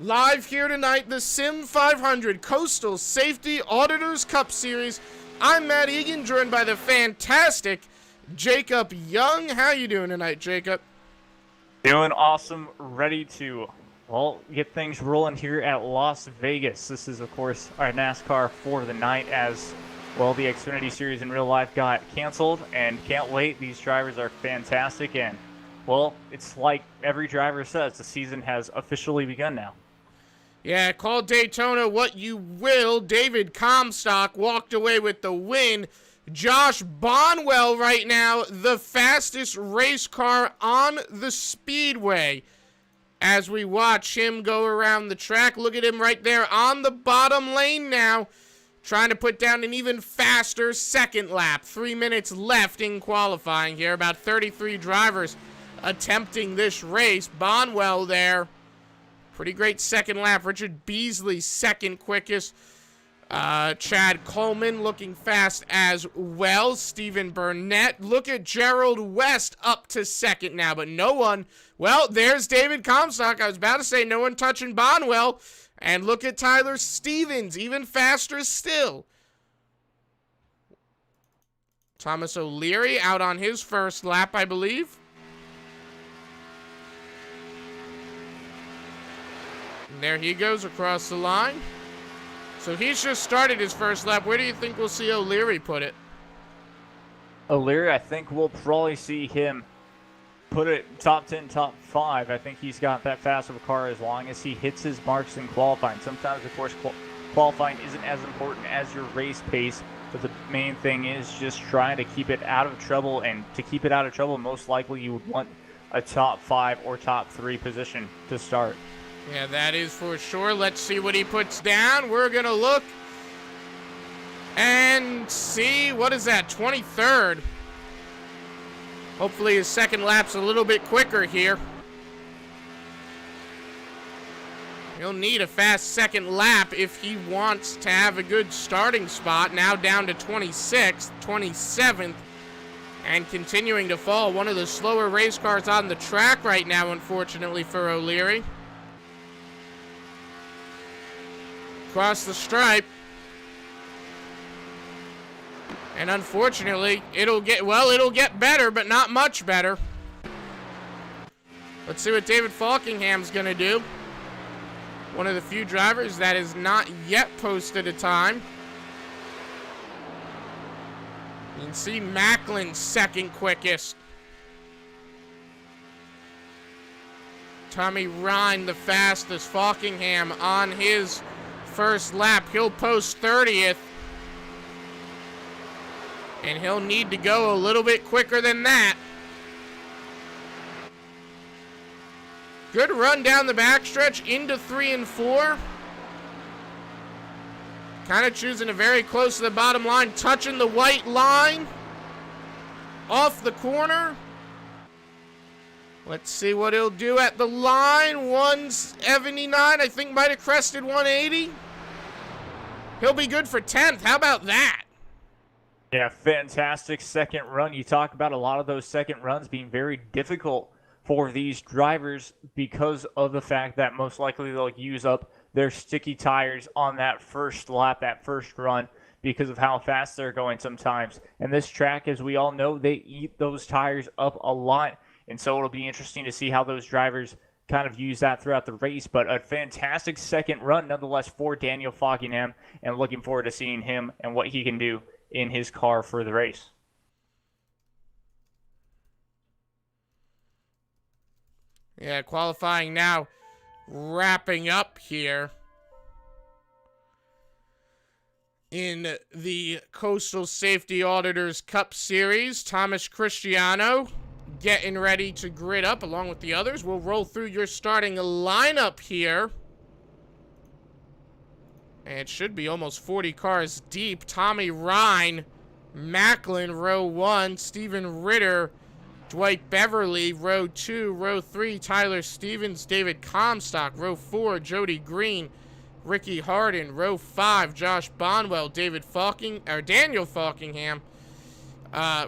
Live here tonight, the Sim500 Coastal Safety Auditors Cup Series. I'm Matt Egan, joined by the fantastic Jacob Young. How you doing tonight, Jacob? Doing awesome. Ready to, get things rolling here at Las Vegas. This is, of course, our NASCAR for the night as, the Xfinity Series in real life got canceled, and can't wait. These drivers are fantastic, and, it's like every driver says, the season has officially begun now. Yeah, call Daytona what you will. David Comstock walked away with the win. Josh Bonwell right now, the fastest race car on the speedway. As we watch him go around the track, look at him right there on the bottom lane now, trying to put down an even faster second lap. 3 minutes left in qualifying here. About 33 drivers attempting this race. Bonwell there. Pretty great second lap. Richard Beasley, second quickest. Chad Coleman looking fast as well. Stephen Burnett. Look at Gerald West up to second now, but no one. Well, there's David Comstock. I was about to say no one touching Bonwell. And look at Tyler Stevens, even faster still. Thomas O'Leary out on his first lap, I believe. And there he goes across the line. So he's just started his first lap. Where do you think we'll see O'Leary put it? O'Leary, I think we'll probably see him put it top 10, top 5. I think he's got that fast of a car as long as he hits his marks in qualifying. Sometimes, of course, qualifying isn't as important as your race pace, but the main thing is just trying to keep it out of trouble. And to keep it out of trouble, most likely you would want a top 5 or top 3 position to start. Yeah, that is for sure. Let's see what he puts down. We're going to look and see, what is that, 23rd. Hopefully his second lap's a little bit quicker here. He'll need a fast second lap if he wants to have a good starting spot. Now down to 26th, 27th, and continuing to fall. One of the slower race cars on the track right now, unfortunately, for O'Leary. Across the stripe. And unfortunately, it'll get better, but not much better. Let's see what David Falkingham's going to do. One of the few drivers that has not yet posted a time. You can see Macklin second quickest. Tommy Ryan the fastest. Falkingham on his first lap. He'll post 30th. And he'll need to go a little bit quicker than that. Good run down the backstretch into 3 and 4. Kind of choosing a very close to the bottom line. Touching the white line. Off the corner. Let's see what he'll do at the line. 179, I think might have crested 180. He'll be good for 10th. How about that? Yeah, fantastic second run. You talk about a lot of those second runs being very difficult for these drivers because of the fact that most likely they'll use up their sticky tires on that first lap, that first run, because of how fast they're going sometimes. And this track, as we all know, they eat those tires up a lot. And so it'll be interesting to see how those drivers kind of use that throughout the race. But a fantastic second run nonetheless for Daniel Falkingham, and looking forward to seeing him and what he can do in his car for the race. Yeah, qualifying now wrapping up here in the Coastal Safety Auditors Cup Series. Thomas Cristiano getting ready to grid up along with the others. We'll roll through your starting lineup here. And it should be almost 40 cars deep. Tommy Ryan, Macklin, row 1. Stephen Ritter, Dwight Beverly, row 2. Row 3, Tyler Stevens, David Comstock. Row 4, Jody Green, Ricky Harden. Row 5, Josh Bonwell, Daniel Falkingham.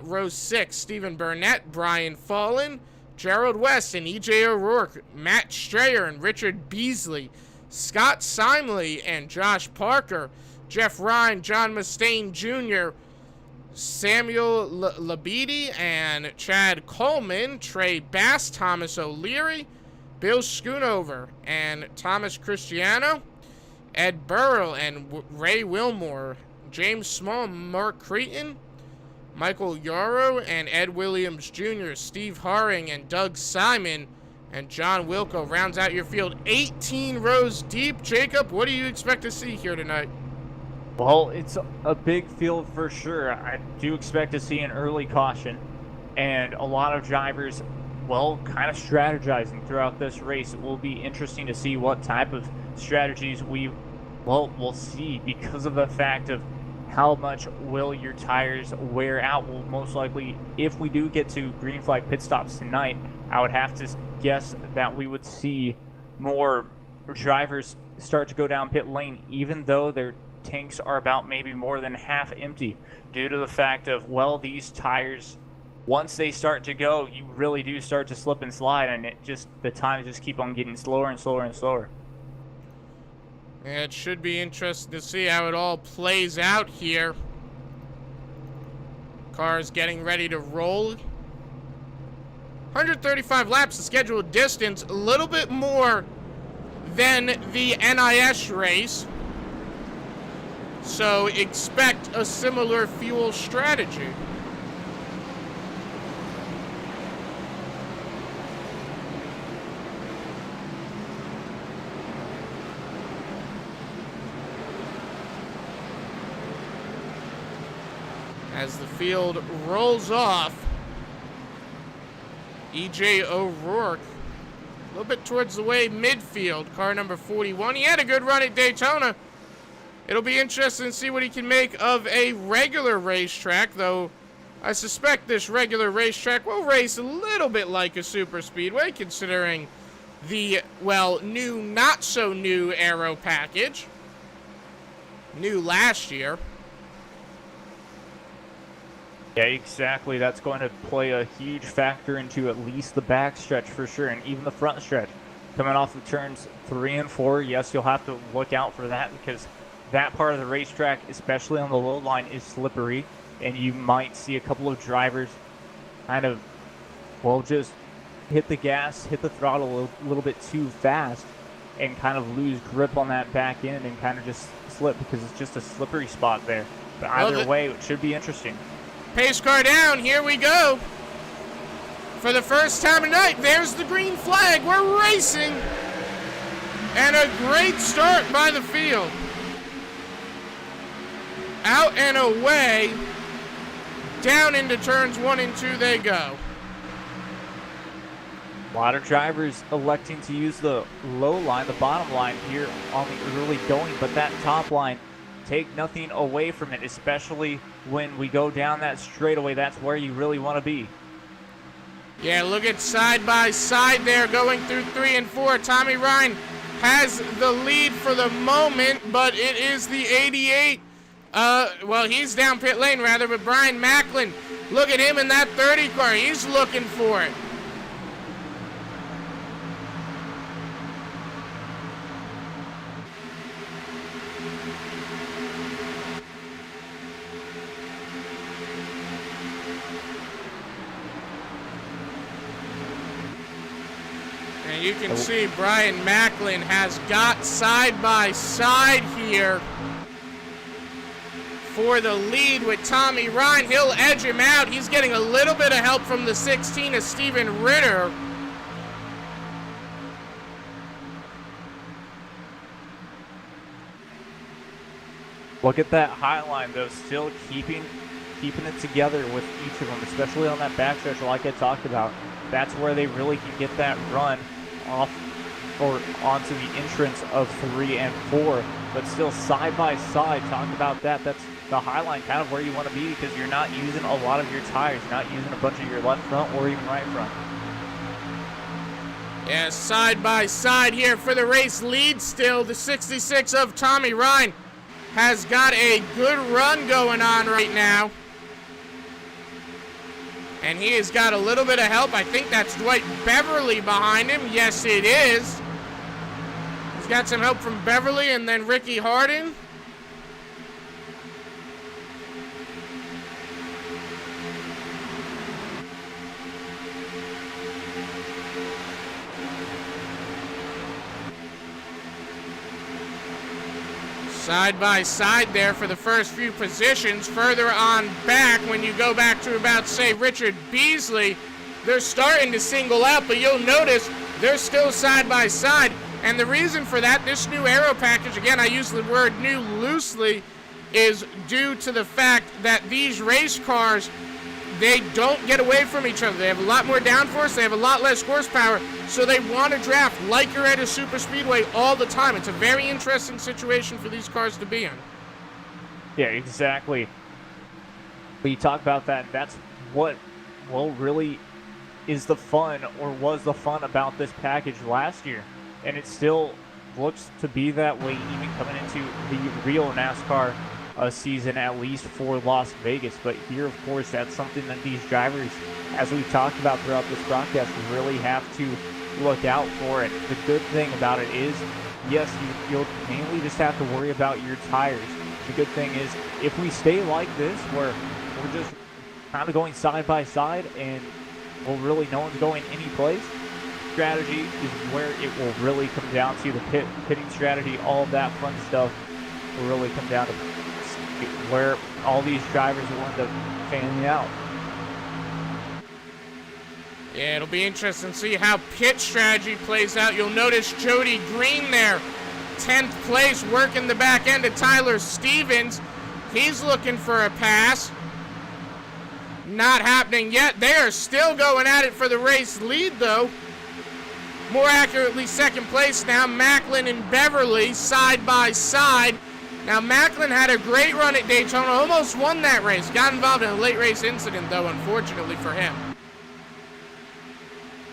Row 6, Stephen Burnett, Brian Fallon, Gerald West, and E.J. O'Rourke, Matt Strayer, and Richard Beasley. Scott Simley and Josh Parker, Jeff Ryan, John Mustaine Jr., Samuel Labidi and Chad Coleman, Trey Bass, Thomas O'Leary, Bill Schoonover and Thomas Cristiano, Ed Burrell and Ray Wilmore, James Small, Mark Creighton, Michael Yarrow and Ed Williams Jr., Steve Haring and Doug Simon, and John Wilco rounds out your field 18 rows deep. Jacob, what do you expect to see here tonight? Well, it's a big field for sure. I do expect to see an early caution and a lot of drivers, well, kind of strategizing throughout this race. It will be interesting to see what type of strategies we'll see because of the fact of how much will your tires wear out. Well, most likely, if we do get to green flag pit stops tonight, I would have to guess that we would see more drivers start to go down pit lane, even though their tanks are about maybe more than half empty, due to the fact of, well, these tires, once they start to go, you really do start to slip and slide, and the times just keep on getting slower and slower and slower. Yeah, it should be interesting to see how it all plays out here. Cars getting ready to roll. 135 laps, the scheduled distance, a little bit more than the NIS race. So expect a similar fuel strategy. As the field rolls off, E.J. O'Rourke a little bit towards the way midfield, car number 41. He had a good run at Daytona. It'll be interesting to see what he can make of a regular racetrack, though I suspect this regular racetrack will race a little bit like a super speedway, considering the, well, new, not so new aero package. New last year. Yeah, exactly. That's going to play a huge factor into at least the back stretch for sure, and even the front stretch. Coming off of turns 3 and 4, yes, you'll have to look out for that because that part of the racetrack, especially on the low line, is slippery, and you might see a couple of drivers kind of, well, just hit the gas, hit the throttle a little bit too fast and kind of lose grip on that back end and kind of just slip because it's just a slippery spot there. But either way, it should be interesting. Pace car down, here we go. For the first time tonight, there's the green flag. We're racing. And a great start by the field. Out and away. Down into turns 1 and 2 they go. A lot of drivers electing to use the low line, the bottom line here on the early going, but that top line, take nothing away from it, especially when we go down that straightaway. That's where you really want to be. Yeah, look at side by side there going through 3 and 4. Tommy Ryan has the lead for the moment, but it is the 88. Well, he's down pit lane rather, but Brian Macklin, look at him in that 30 car. He's looking for it. And you can see Brian Macklin has got side by side here for the lead with Tommy Ryan. He'll edge him out. He's getting a little bit of help from the 16 of Steven Ritter. Look at that high line, though, still keeping it together with each of them, especially on that backstretch like I talked about. That's where they really can get that run off or onto the entrance of 3 and 4. But still side by side, talk about that. That's the high line, kind of where you want to be because you're not using a lot of your tires. You're not using a bunch of your left front or even right front. Yeah, side by side here for the race lead still. The 66 of Tommy Ryan has got a good run going on right now. And he has got a little bit of help. I think that's Dwight Beverly behind him. Yes, it is. He's got some help from Beverly and then Ricky Hardin. Side by side there for the first few positions. Further on back, when you go back to about, say, Richard Beasley, they're starting to single out, but you'll notice they're still side by side. And the reason for that, this new aero package, again, I use the word new loosely, is due to the fact that these race cars, they don't get away from each other. They have a lot more downforce, they have a lot less horsepower, so they want to draft like you're at a super speedway all the time. It's a very interesting situation for these cars to be in. Yeah, exactly. When you talk about that, that's what, well, really is the fun, or was the fun about this package last year. And it still looks to be that way even coming into the real NASCAR season, at least for Las Vegas. But here, of course, that's something that these drivers, as we've talked about throughout this broadcast, really have to look out for it. The good thing about it is, yes, you'll mainly just have to worry about your tires. The good thing is, if we stay like this, where we're just kind of going side by side and, well, really no one's going any place, strategy is where it will really come down to. The pitting strategy, all of that fun stuff will really come down to where all these drivers will end up fanning out. Yeah, it'll be interesting to see how pit strategy plays out. You'll notice Jody Green there, 10th place, working the back end of Tyler Stevens. He's looking for a pass. Not happening yet. They are still going at it for the race lead, though. More accurately, second place now. Macklin and Beverly side by side. Now, Macklin had a great run at Daytona, almost won that race. Got involved in a late race incident, though, unfortunately for him.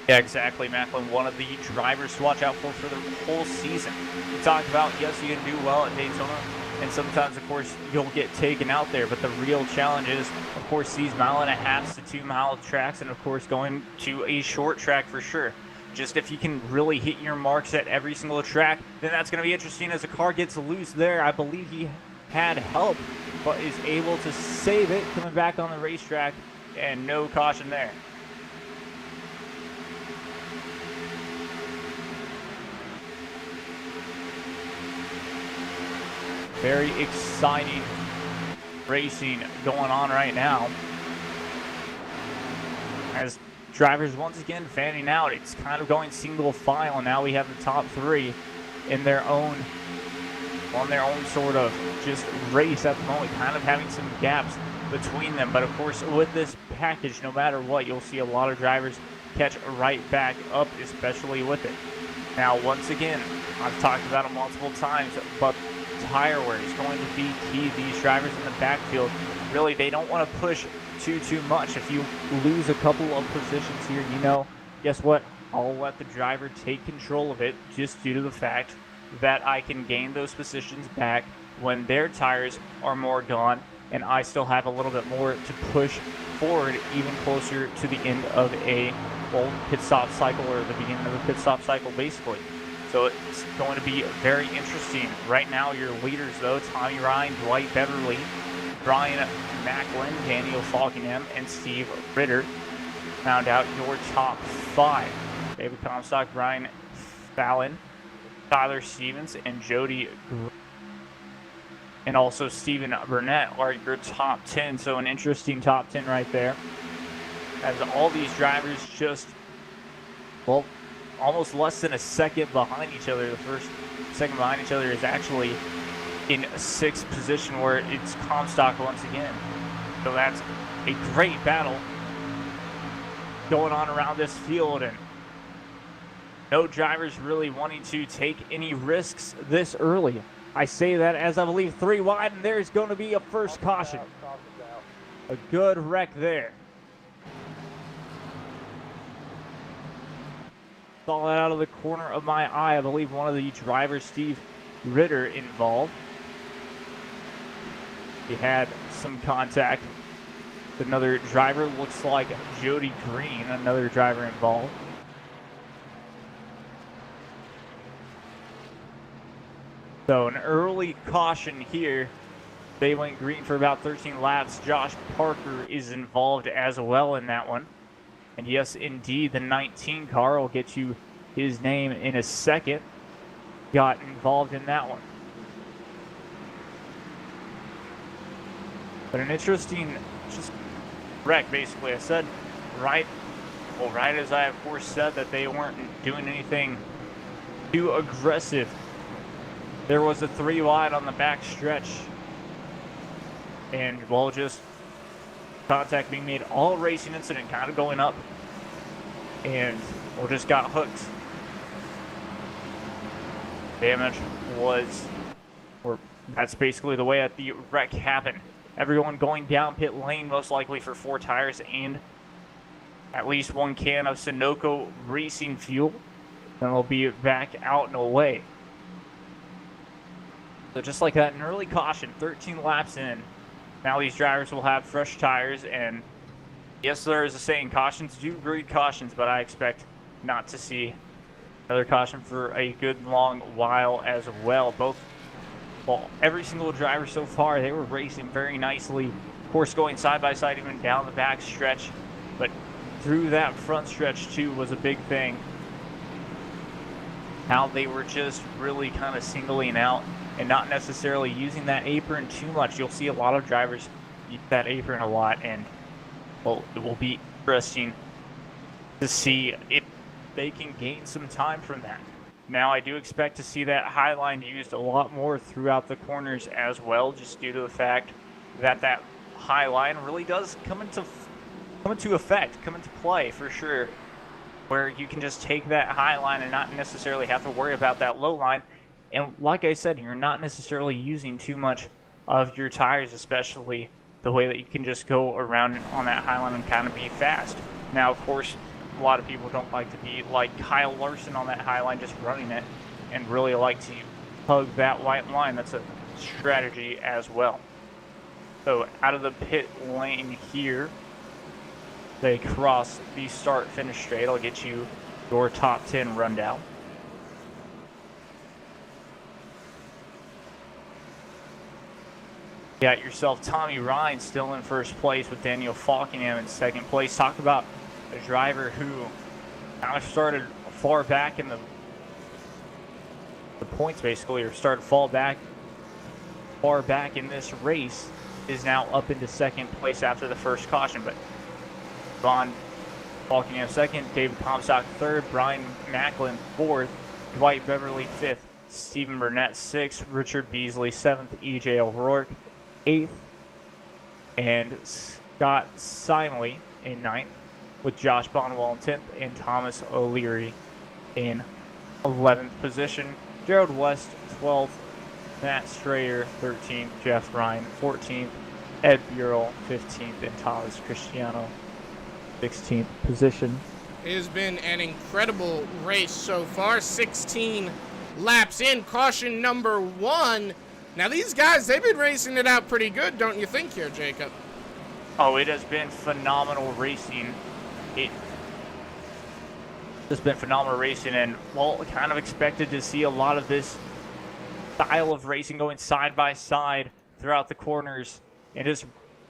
Yeah, exactly. Macklin, one of the drivers to watch out for the whole season. We talked about, yes, you can do well at Daytona, and sometimes, of course, you'll get taken out there. But the real challenge is, of course, these 1.5 to 2 mile tracks, and, of course, going to a short track for sure. Just if you can really hit your marks at every single track, then that's going to be interesting as the car gets loose there. I believe he had help, but is able to save it coming back on the racetrack, and no caution there. Very exciting racing going on right now, as drivers once again fanning out. It's kind of going single file, and now we have the top three in their own, on their own sort of just race at the moment, kind of having some gaps between them. But of course, with this package, no matter what, you'll see a lot of drivers catch right back up, especially with it. Now, once again, I've talked about it multiple times, but tire wear is going to be key. These drivers in the backfield, really, they don't want to push too much. If you lose a couple of positions here, you know, guess what? I'll let the driver take control of it, just due to the fact that I can gain those positions back when their tires are more gone, and I still have a little bit more to push forward, even closer to the end of a, well, pit stop cycle, or the beginning of a pit stop cycle, basically. So it's going to be very interesting. Right now, your leaders, though, Tommy Ryan, Dwight Beverly, Brian Macklin, Daniel Falkingham, and Steve Ritter found out your top 5. David Comstock, Brian Fallon, Tyler Stevens, and Jody and also Stephen Burnett are your top 10. So an interesting top 10 right there, as all these drivers just, well, almost less than a second behind each other. The first second behind each other is actually in 6th position, where it's Comstock once again. So that's a great battle going on around this field, and no drivers really wanting to take any risks this early. I say that as I believe 3 wide, and there's going to be a first caution. A good wreck there. Saw that out of the corner of my eye. I believe one of the drivers, Steve Ritter, involved. He had some contact with another driver. Looks like Jody Green, another driver involved. So an early caution here. They went green for about 13 laps. Josh Parker is involved as well in that one. And yes, indeed, the 19 car, will get you his name in a second, got involved in that one. But an interesting just wreck, basically. I said right as I, of course, said that they weren't doing anything too aggressive. There was a 3 wide on the back stretch. And, well, just contact being made. All racing incident kind of going up. And, well, just got hooked. Damage was, or that's basically the way that the wreck happened. Everyone going down pit lane, most likely for 4 tires and at least 1 can of Sunoco racing fuel. Then they'll be back out and away. So just like that, an early caution, 13 laps in. Now these drivers will have fresh tires, and yes, there is a saying, cautions do breed cautions, but I expect not to see another caution for a good long while as well. Well, every single driver so far, they were racing very nicely. Of course, going side by side even down the back stretch, but through that front stretch too was a big thing. How they were just really kind of singling out and not necessarily using that apron too much. You'll see a lot of drivers use that apron a lot, and well, it will be interesting to see if they can gain some time from that. Now, I do expect to see that high line used a lot more throughout the corners as well, just due to the fact that that high line really does come into play for sure, where you can just take that high line and not necessarily have to worry about that low line. And like I said, you're not necessarily using too much of your tires, especially the way that you can just go around on that high line and kind of be fast. Now, of course, a lot of people don't like to be like Kyle Larson on that high line, just running it, and really like to hug that white line. That's a strategy as well. So out of the pit lane here, they cross the start-finish straight. I'll get you your top 10 rundown. Got yourself Tommy Ryan still in first place with Daniel Falkingham in second place. Talk about a driver who kind of started far back in the points, basically, or started far back in this race, is now up into second place after the first caution. But Von Falkingham second, David Comstock third, Brian Macklin fourth, Dwight Beverly fifth, Stephen Burnett sixth, Richard Beasley seventh, EJ O'Rourke eighth, and Scott Simley in ninth, with Josh Bonwell in 10th and Thomas O'Leary in 11th position. Gerald West 12th, Matt Strayer 13th, Jeff Ryan 14th, Ed Burrell 15th, and Thomas Cristiano 16th position. It has been an incredible race so far. 16 laps in, caution number 1. Now these guys, they've been racing it out pretty good, don't you think here, Jacob? Oh, it has been phenomenal racing. It's been phenomenal racing, and well, kind of expected to see a lot of this style of racing going side by side throughout the corners. And just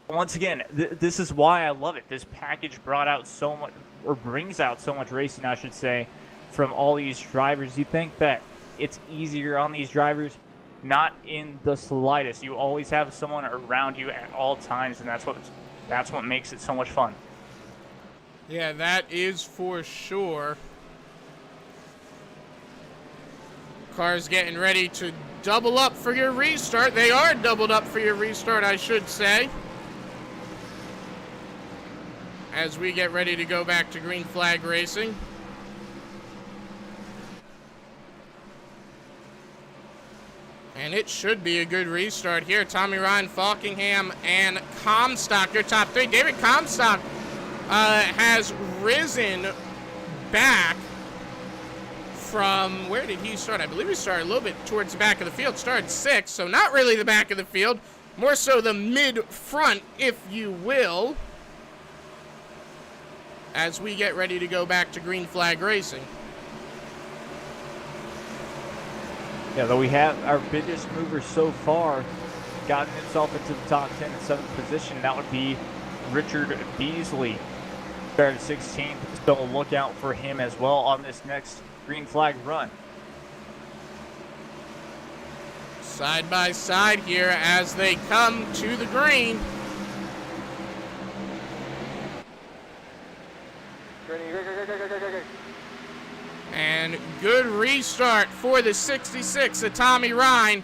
once again, this is why I love it. This package brought out so much, or brings out so much racing, I should say, from all these drivers. You think that it's easier on these drivers? Not in the slightest. You always have someone around you at all times, and that's what makes it so much fun. Yeah, that is for sure. Car's getting ready to double up for your restart. They are doubled up for your restart, I should say. As we get ready to go back to green flag racing. And it should be a good restart here. Tommy Ryan, Falkingham, and Comstock, your top 3. David Comstock has risen back from, where did he start? I believe he started a little bit towards the back of the field. Started 6th, so not really the back of the field. More so the mid-front, if you will. As we get ready to go back to green flag racing. Yeah, though we have our biggest mover so far gotten himself into the top 10 in 7th position. That would be Richard Beasley. Started 16th, so look out for him as well on this next green flag run. Side by side here as they come to the green. And good restart for the 66 of Tommy Ryan.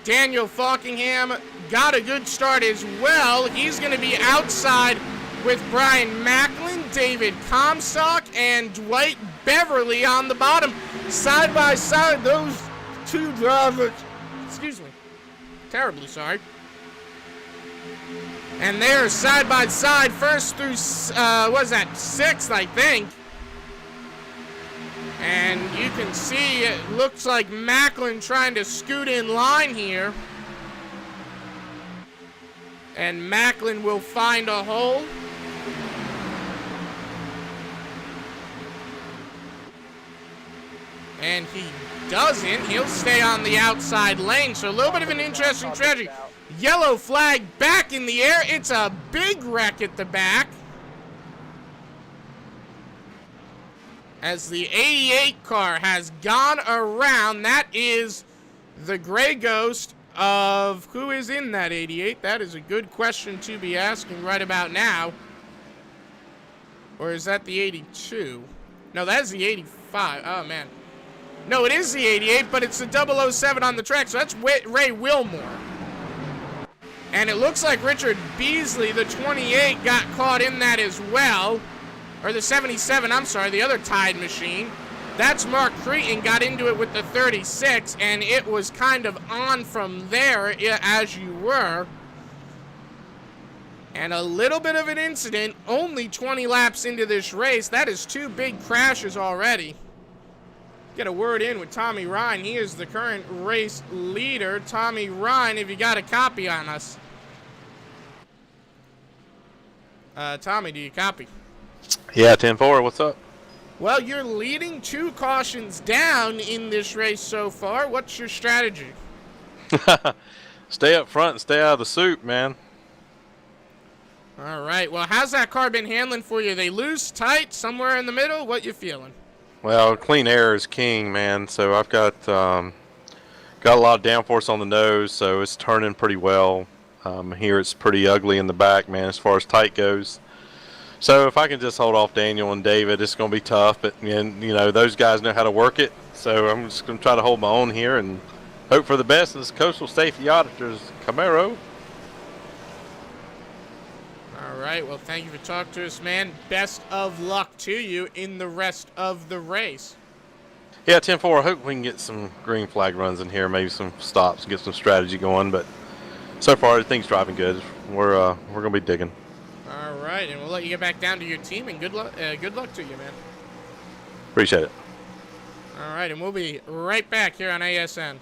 Daniel Falkingham got a good start as well. He's going to be outside with Brian Macklin, David Comstock, and Dwight Beverly on the bottom. Side by side, those two drivers. Excuse me. Terribly sorry. And they're side by side, first through, what is that, 6th, I think. And you can see it looks like Macklin trying to scoot in line here. And Macklin will find a hole. And he doesn't. He'll stay on the outside lane. So a little bit of an interesting tragedy. Yellow flag back in the air. It's a big wreck at the back. As the 88 car has gone around. That is the Gray Ghost of who is in that 88. That is a good question to be asking right about now. Or is that the 82? No, that's the 85. Oh, man. No, it is the 88, but it's the 007 on the track, so that's Ray Wilmore. And it looks like Richard Beasley, the 28, got caught in that as well. Or the 77, I'm sorry, the other Tide machine. That's Mark Cretan got into it with the 36, and it was kind of on from there as you were. And a little bit of an incident, only 20 laps into this race. That is 2 big crashes already. Get a word in with Tommy Ryan. He is the current race leader. Tommy Ryan, if you got a copy on us. Tommy, do you copy? Yeah, 10-4, what's up? Well, you're leading 2 cautions down in this race so far. What's your strategy? Stay up front and stay out of the soup, man. All right. Well, how's that car been handling for you? They loose, tight, somewhere in the middle? What you feeling? Well, clean air is king, man. So I've got a lot of downforce on the nose, so it's turning pretty well. Here it's pretty ugly in the back, man, as far as tight goes. So if I can just hold off Daniel and David, it's going to be tough. But and, you know, those guys know how to work it. So I'm just going to try to hold my own here and hope for the best in this Coastal Safety Auditors Camaro. All right. Well, thank you for talking to us, man. Best of luck to you in the rest of the race. Yeah, 10-4. I hope we can get some green flag runs in here, maybe some stops, and get some strategy going. But so far, everything's driving good. We're going to be digging. All right, and we'll let you get back down to your team, and good luck to you, man. Appreciate it. All right, and we'll be right back here on ASN.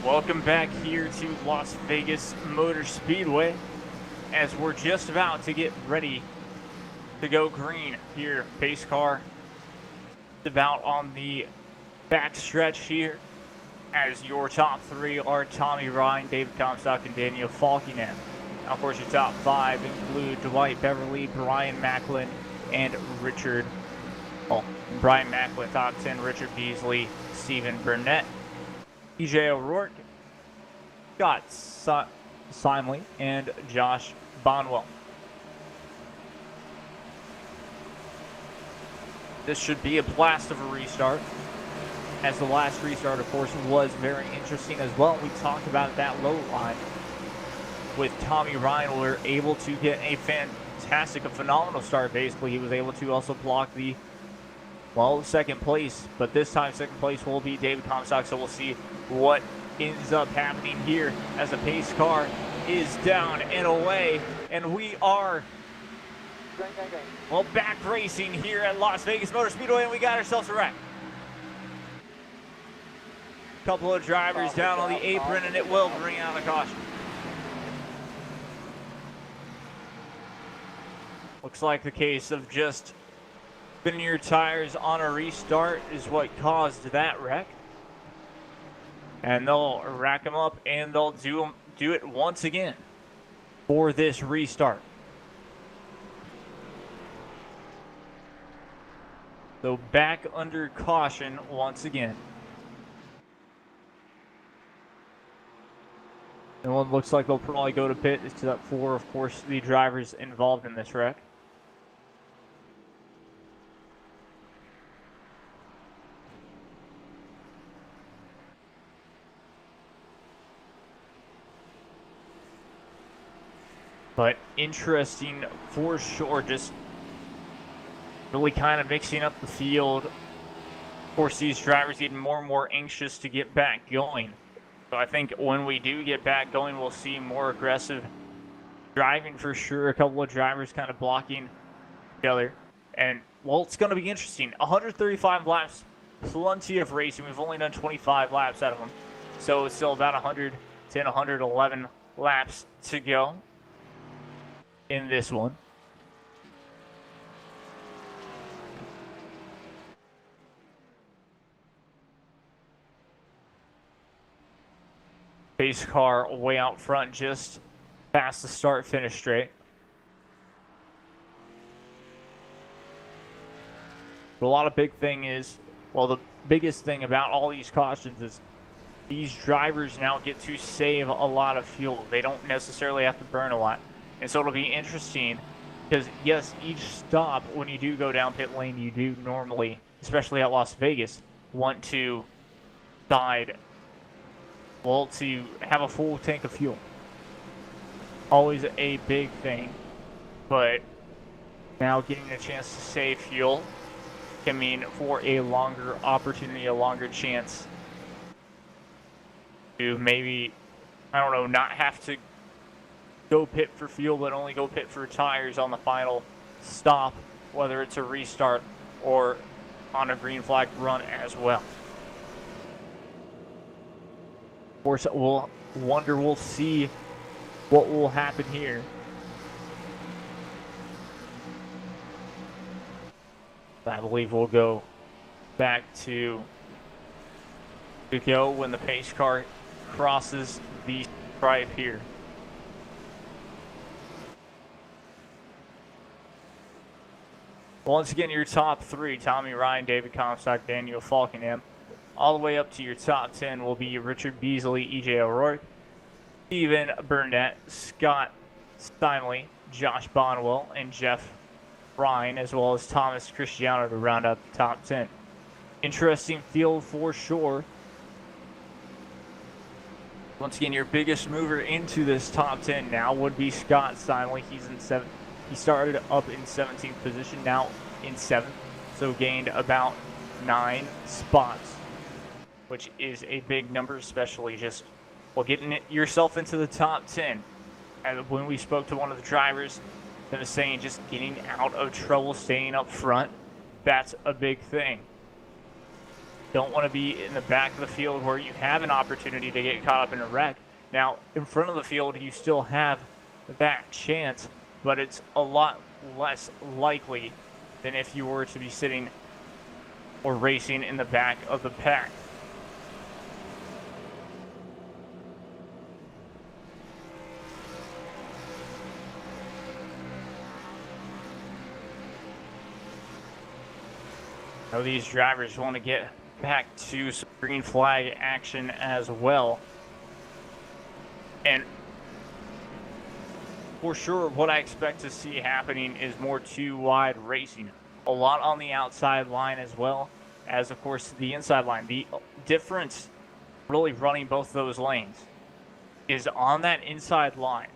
Welcome back here to Las Vegas Motor Speedway as we're just about to get ready to go green here. Pace car about on the back stretch here as your top three are Tommy Ryan, David Comstock, and Daniel Falkenham. Now, of course, your top five include Dwight Beverly, Brian Macklin, and Richard. Brian Macklin, top 10, Richard Beasley, Stephen Burnett, EJ O'Rourke, Scott Simley, and Josh Bonwell. This should be a blast of a restart, as the last restart, of course, was very interesting as well. We talked about that low line with Tommy Ryan. We were able to get a fantastic, a phenomenal start, basically. He was able to also block the, well, second place, but this time second place will be David Comstock, so we'll see what ends up happening here as the pace car is down and away, and we are well back racing here at Las Vegas Motor Speedway, and we got ourselves a wreck. Couple of drivers down on the apron, and it will bring out a caution. Looks like the case of just spinning your tires on a restart is what caused that wreck. And they'll rack them up, and they'll do it once again for this restart. So back under caution once again. And one looks like they'll probably go to pit except for, of course, the drivers involved in this wreck. But interesting for sure, just really kind of mixing up the field. Of course, these drivers getting more and more anxious to get back going. So I think when we do get back going, we'll see more aggressive driving for sure. A couple of drivers kind of blocking each other. And, well, it's going to be interesting. 135 laps, plenty of racing. We've only done 25 laps out of them. So it's still about 110, 111 laps to go in this one. Pace car way out front, just past the start finish straight. But a lot of big thing is, well, the biggest thing about all these cautions is these drivers now get to save a lot of fuel. They don't necessarily have to burn a lot. And so it'll be interesting because, yes, each stop, when you do go down pit lane, you do normally, especially at Las Vegas, want to decide, well, to have a full tank of fuel. Always a big thing. But now getting a chance to save fuel can mean for a longer opportunity, a longer chance to maybe, I don't know, not have to go pit for fuel, but only go pit for tires on the final stop, whether it's a restart or on a green flag run as well. Of course, we'll see what will happen here. I believe we'll go back to go when the pace car crosses the stripe here. Once again, your top three, Tommy Ryan, David Comstock, Daniel Falkenham. All the way up to your top 10 will be Richard Beasley, EJ O'Rourke, Stephen Burnett, Scott Steinley, Josh Bonwell, and Jeff Ryan, as well as Thomas Cristiano to round out the top 10. Interesting field for sure. Once again, your biggest mover into this top 10 now would be Scott Steinley. He's in 7th. He started up in 17th position, now in 7th, so gained about 9 spots, which is a big number, especially just, well, getting yourself into the top 10. And when we spoke to one of the drivers, they were saying just getting out of trouble, staying up front, that's a big thing. Don't want to be in the back of the field where you have an opportunity to get caught up in a wreck. Now, in front of the field, you still have that chance, but it's a lot less likely than if you were to be sitting or racing in the back of the pack. Now these drivers want to get back to some green flag action as well. And for sure, what I expect to see happening is more two-wide racing. A lot on the outside line as well as, of course, the inside line. The difference really running both those lanes is on that inside line,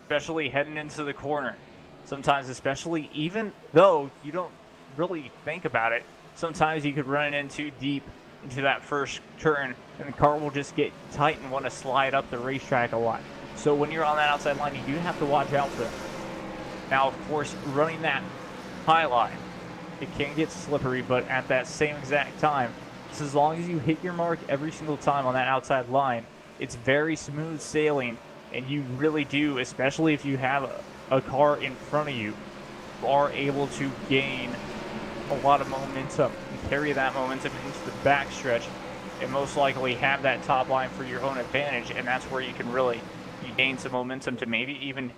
especially heading into the corner. Sometimes, especially even though you don't really think about it, sometimes you could run in too deep into that first turn and the car will just get tight and want to slide up the racetrack a lot. So when you're on that outside line, you do have to watch out for it. Now, of course, running that high line, it can get slippery, but at that same exact time, just as long as you hit your mark every single time on that outside line, it's very smooth sailing, and you really do, especially if you have a car in front of you, are able to gain a lot of momentum and carry that momentum into the backstretch and most likely have that top line for your own advantage, and that's where you can really gain some momentum to maybe even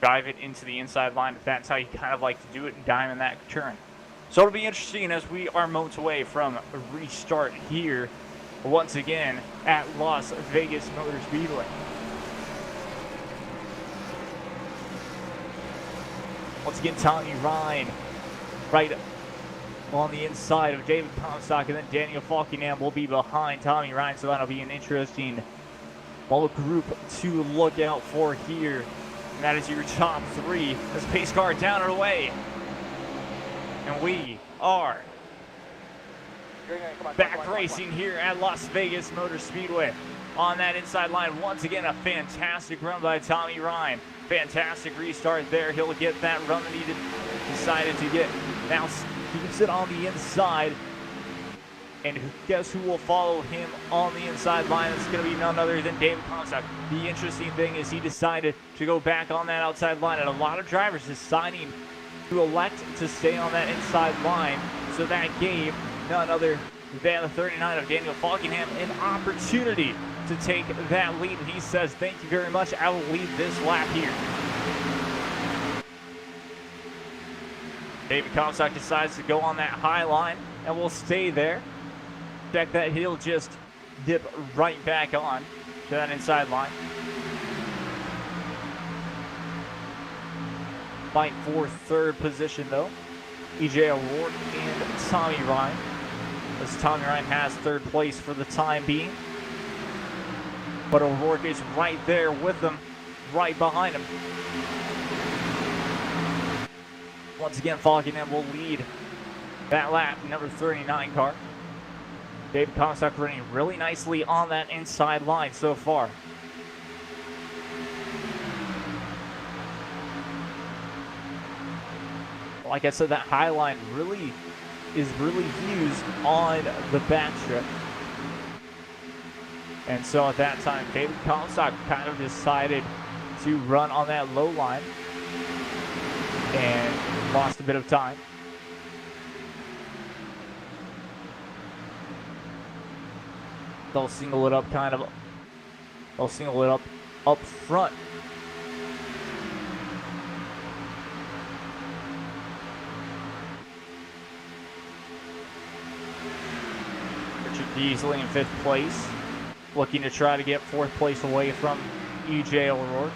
drive it into the inside line if that's how you kind of like to do it and diamond that turn. So it'll be interesting as we are moments away from a restart here once again at Las Vegas Motor Speedway. Once again, Tommy Ryan right on the inside of David Comstock, and then Daniel Falkenham will be behind Tommy Ryan, so that'll be an interesting group to look out for here. And that is your top three. This pace car down and away. And we are back racing here at Las Vegas Motor Speedway. On that inside line, once again, a fantastic run by Tommy Ryan. Fantastic restart there. He'll get that run that he decided to get. Now he can sit on the inside. And guess who will follow him on the inside line? It's going to be none other than David Comstock. The interesting thing is he decided to go back on that outside line, and a lot of drivers deciding to elect to stay on that inside line. So that gave none other than the 39 of Daniel Falkenham an opportunity to take that lead. And he says, thank you very much. I will lead this lap here. David Comstock decides to go on that high line and will stay there. Expect that he'll just dip right back on to that inside line. Fight for third position though. EJ O'Rourke and Tommy Ryan. As Tommy Ryan has third place for the time being. But O'Rourke is right there with them, right behind him. Once again, Falkenham will lead that lap, number 39 car. David Comstock running really nicely on that inside line so far. Like I said, that high line is really used on the backstrip. And so at that time, David Comstock kind of decided to run on that low line and lost a bit of time. They'll single it up they'll single it up front. Richard Beasley in fifth place, looking to try to get fourth place away from EJ O'Rourke.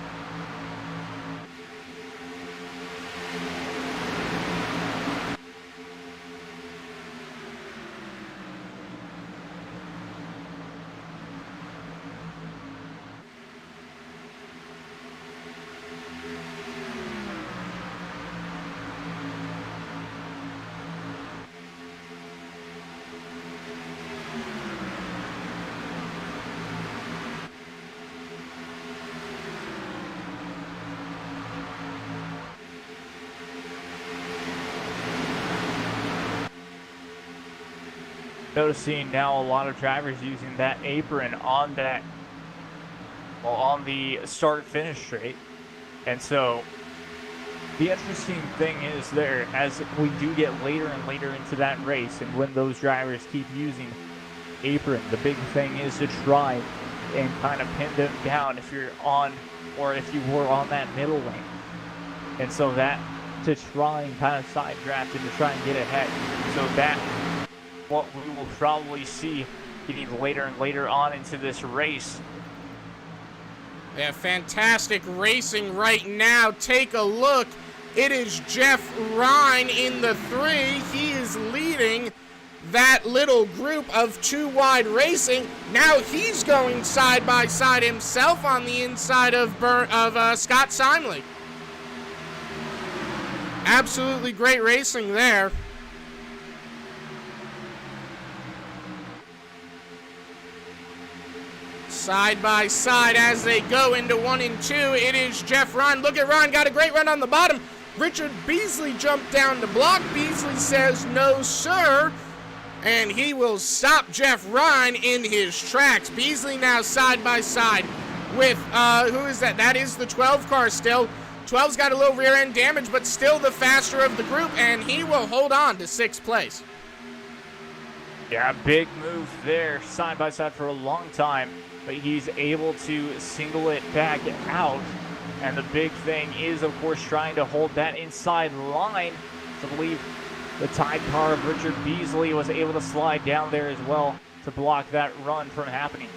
Noticing now a lot of drivers using that apron on that, well, on the start-finish straight. And so the interesting thing is there, as we do get later and later into that race, and when those drivers keep using apron, the big thing is to try and kind of pin them down if you're on, or if you were on that middle lane. And so that, to try and kind of side draft and to try and get ahead. So that, what we will probably see getting later and later on into this race. Yeah, fantastic racing right now. Take a look. It is Jeff Ryan in the 3. He is leading that little group of 2 wide racing. Now he's going side by side himself on the inside of Scott Simley. Absolutely great racing there. Side by side as they go into 1 and 2. It is Jeff Ryan. Look at Ryan, got a great run on the bottom. Richard Beasley jumped down to block. Beasley says no, sir. And he will stop Jeff Ryan in his tracks. Beasley now side by side with, who is that? That is the 12 car still. 12's got a little rear end damage, but still the faster of the group, and he will hold on to 6th place. Yeah, big move there, side by side for a long time, but he's able to single it back out. And the big thing is, of course, trying to hold that inside line. I believe the Tide car of Richard Beasley was able to slide down there as well to block that run from happening.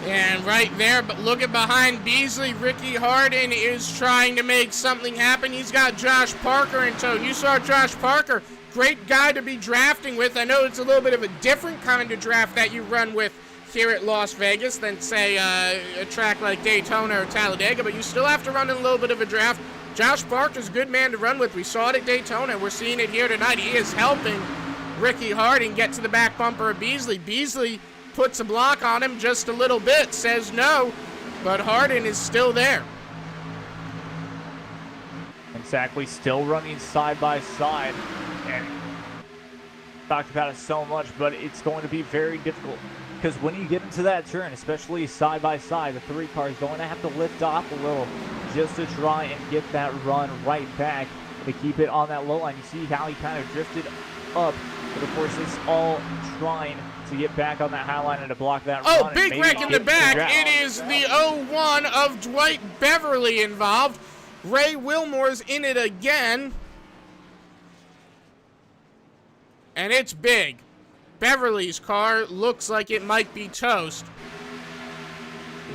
And right there, but look at behind Beasley, Ricky Harden is trying to make something happen. He's got Josh Parker in tow. You saw Josh Parker, great guy to be drafting with. I know it's a little bit of a different kind of draft that you run with here at Las Vegas than, say, a track like Daytona or Talladega, but you still have to run in a little bit of a draft. Josh Parker's a good man to run with. We saw it at Daytona. We're seeing it here tonight. He is helping Ricky Harding get to the back bumper of Beasley. Beasley puts a block on him just a little bit, says no, but Harding is still there. Exactly, still running side by side, and talked about it so much, but it's going to be very difficult because when you get into that turn, especially side by side, the 3 car is going to have to lift off a little just to try and get that run right back to keep it on that low line. You see how he kind of drifted up, but of course it's all trying to get back on that high line and to block that run. Oh, big wreck in the back. It is the 0-1 of Dwight Beverly involved. Ray Wilmore's in it again. And it's big. Beverly's car looks like it might be toast.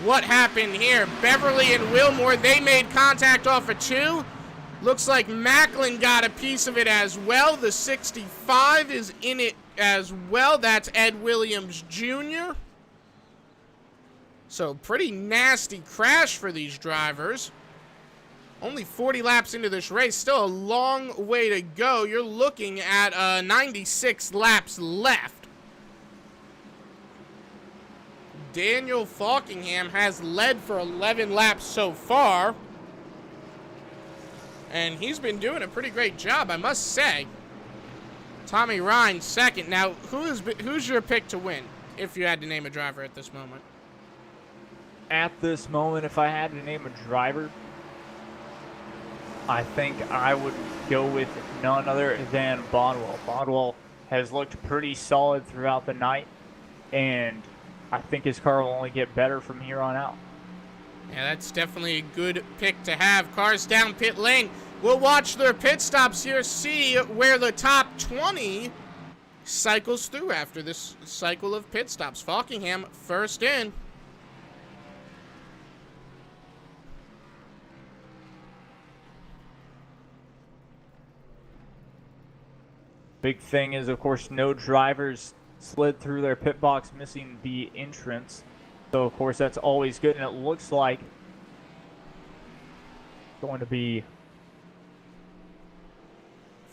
What happened here? Beverly and Wilmore, they made contact off of 2. Looks like Macklin got a piece of it as well. The 65 is in it as well. That's Ed Williams Jr. So pretty nasty crash for these drivers. Only 40 laps into this race. Still a long way to go. You're looking at 96 laps left. Daniel Falkingham has led for 11 laps so far. And he's been doing a pretty great job, I must say. Tommy Ryan second. Now, who's your pick to win, if you had to name a driver at this moment? At this moment, if I had to name a driver, I think I would go with none other than Bonwell. Bonwell has looked pretty solid throughout the night, and I think his car will only get better from here on out. Yeah, that's definitely a good pick to have. Cars down pit lane. We'll watch their pit stops here, see where the top 20 cycles through after this cycle of pit stops. Falkingham first in. Big thing is, of course, no drivers slid through their pit box missing the entrance. So, of course, that's always good. And it looks like it's going to be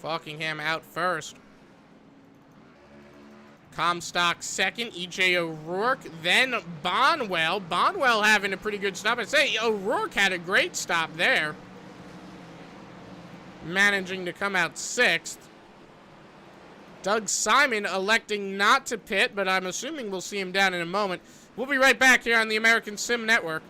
Falkingham out first. Comstock second, E.J. O'Rourke, then Bonwell. Bonwell having a pretty good stop. I'd say O'Rourke had a great stop there. Managing to come out sixth. Doug Simon electing not to pit, but I'm assuming we'll see him down in a moment. We'll be right back here on the American Sim Network.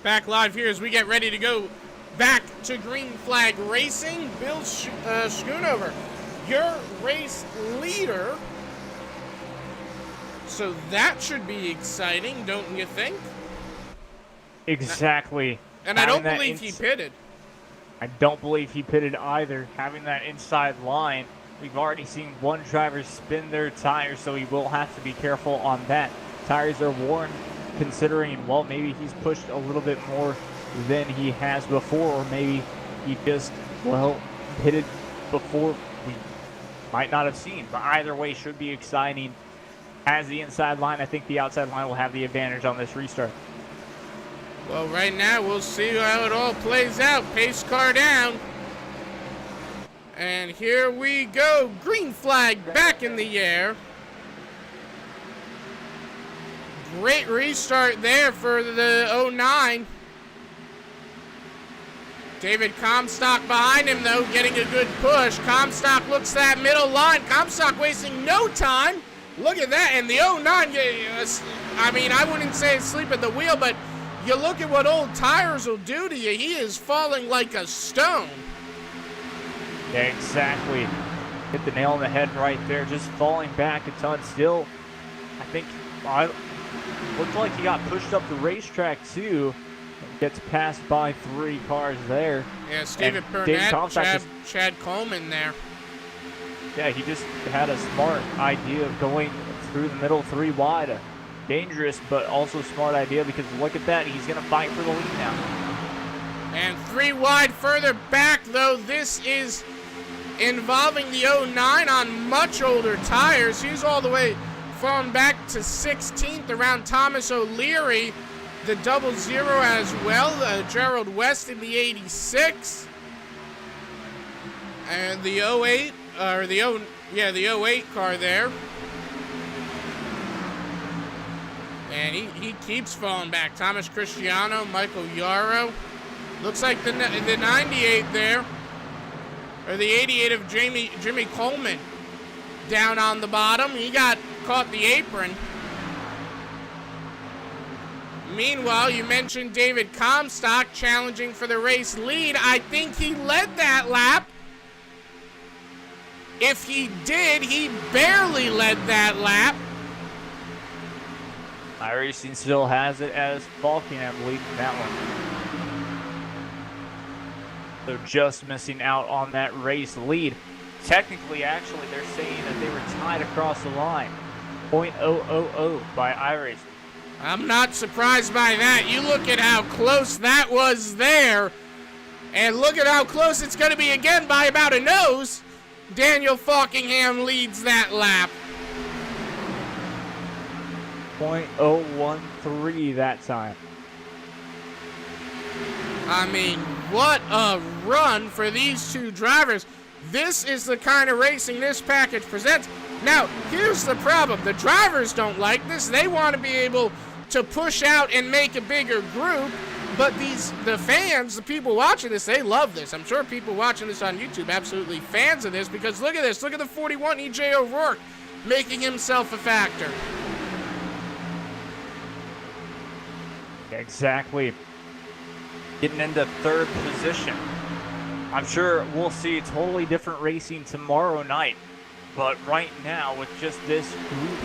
Back live here as we get ready to go back to Green Flag Racing. Bill Schoonover, your race leader. So that should be exciting, don't you think? Exactly. And I don't believe he pitted. I don't believe he pitted either. Having that inside line, we've already seen one driver spin their tires, so he will have to be careful on that. Tires are worn, considering, well, maybe he's pushed a little bit more than he has before, or maybe he just, well, pitted before we might not have seen. But either way, should be exciting. As the inside line, I think the outside line will have the advantage on this restart. Well, right now, we'll see how it all plays out. Pace car down. And here we go. Green flag back in the air. Great restart there for the 09. David Comstock behind him, though, getting a good push. Comstock looks that middle line. Comstock wasting no time. Look at that. And the 09, I mean, I wouldn't say asleep at the wheel, but you look at what old tires will do to you. He is falling like a stone. Yeah, exactly. Hit the nail on the head right there. Just falling back a ton. Still, I think, looked like he got pushed up the racetrack, too. Gets passed by 3 cars there. Yeah, Steven Burnett, Chad Coleman there. Yeah, he just had a smart idea of going through the middle 3 wide. A dangerous, but also smart idea, because look at that. He's going to fight for the lead now. And 3 wide further back, though. This is involving the 09 on much older tires. He's all the way falling back to 16th around Thomas O'Leary. The 00 as well. Gerald West in the 86. And the 08, or the 08 car there. Man, he keeps falling back. Thomas Cristiano, Michael Yarrow. Looks like the 98 there, or the 88 of Jimmy Coleman down on the bottom. He got caught the apron. Meanwhile, you mentioned David Comstock challenging for the race lead. I think he led that lap. If he did, he barely led that lap. iRacing still has it as Falkenham leading that one. They're just missing out on that race lead. Technically, actually, they're saying that they were tied across the line. .000 by iRacing. I'm not surprised by that. You look at how close that was there, and look at how close it's going to be again by about a nose. Daniel Falkingham leads that lap. .013 that time. I mean, what a run for these two drivers. This is the kind of racing this package presents. Now, here's the problem. The drivers don't like this. They want to be able to push out and make a bigger group. But the fans, the people watching this, they love this. I'm sure people watching this on YouTube absolutely fans of this, because look at this. Look at the 41, E.J. O'Rourke, making himself a factor. Exactly. Getting into third position. I'm sure we'll see totally different racing tomorrow night. But right now, with just this group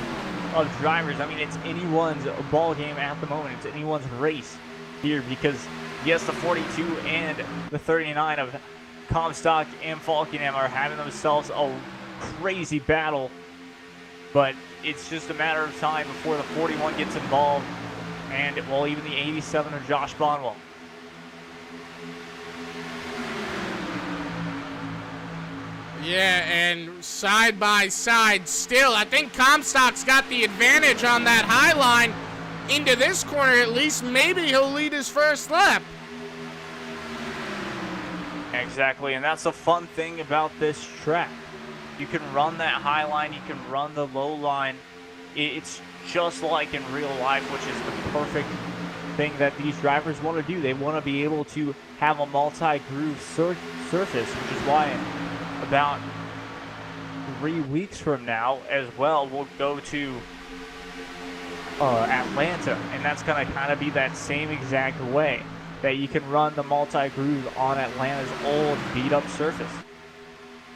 of drivers, I mean, it's anyone's ball game at the moment. It's anyone's race here, because yes, the 42 and the 39 of Comstock and Falkenham are having themselves a crazy battle, but it's just a matter of time before the 41 gets involved, and well, even the 87 of Josh Bonwell. Yeah, and side by side still, I think Comstock's got the advantage on that high line into this corner at least. Maybe he'll lead his first lap. Exactly, and that's the fun thing about this track. You can run that high line, you can run the low line. It's just like in real life, which is the perfect thing that these drivers want to do. They want to be able to have a multi-groove surface, which is why about 3 weeks from now as well, we'll go to Atlanta, and that's going to kind of be that same exact way that you can run the multi-groove on Atlanta's old beat-up surface.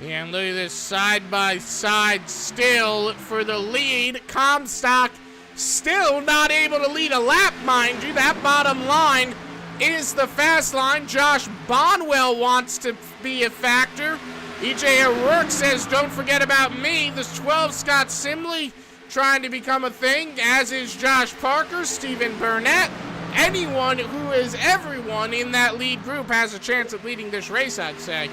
Yeah, and look at this side by side still for the lead. Comstock still not able to lead a lap, mind you. That bottom line is the fast line. Josh Bonwell wants to be a factor. E.J. O'Rourke says, don't forget about me. The 12, Scott Simley, trying to become a thing, as is Josh Parker, Stephen Burnett. Anyone who is everyone in that lead group has a chance at leading this race, I'd say.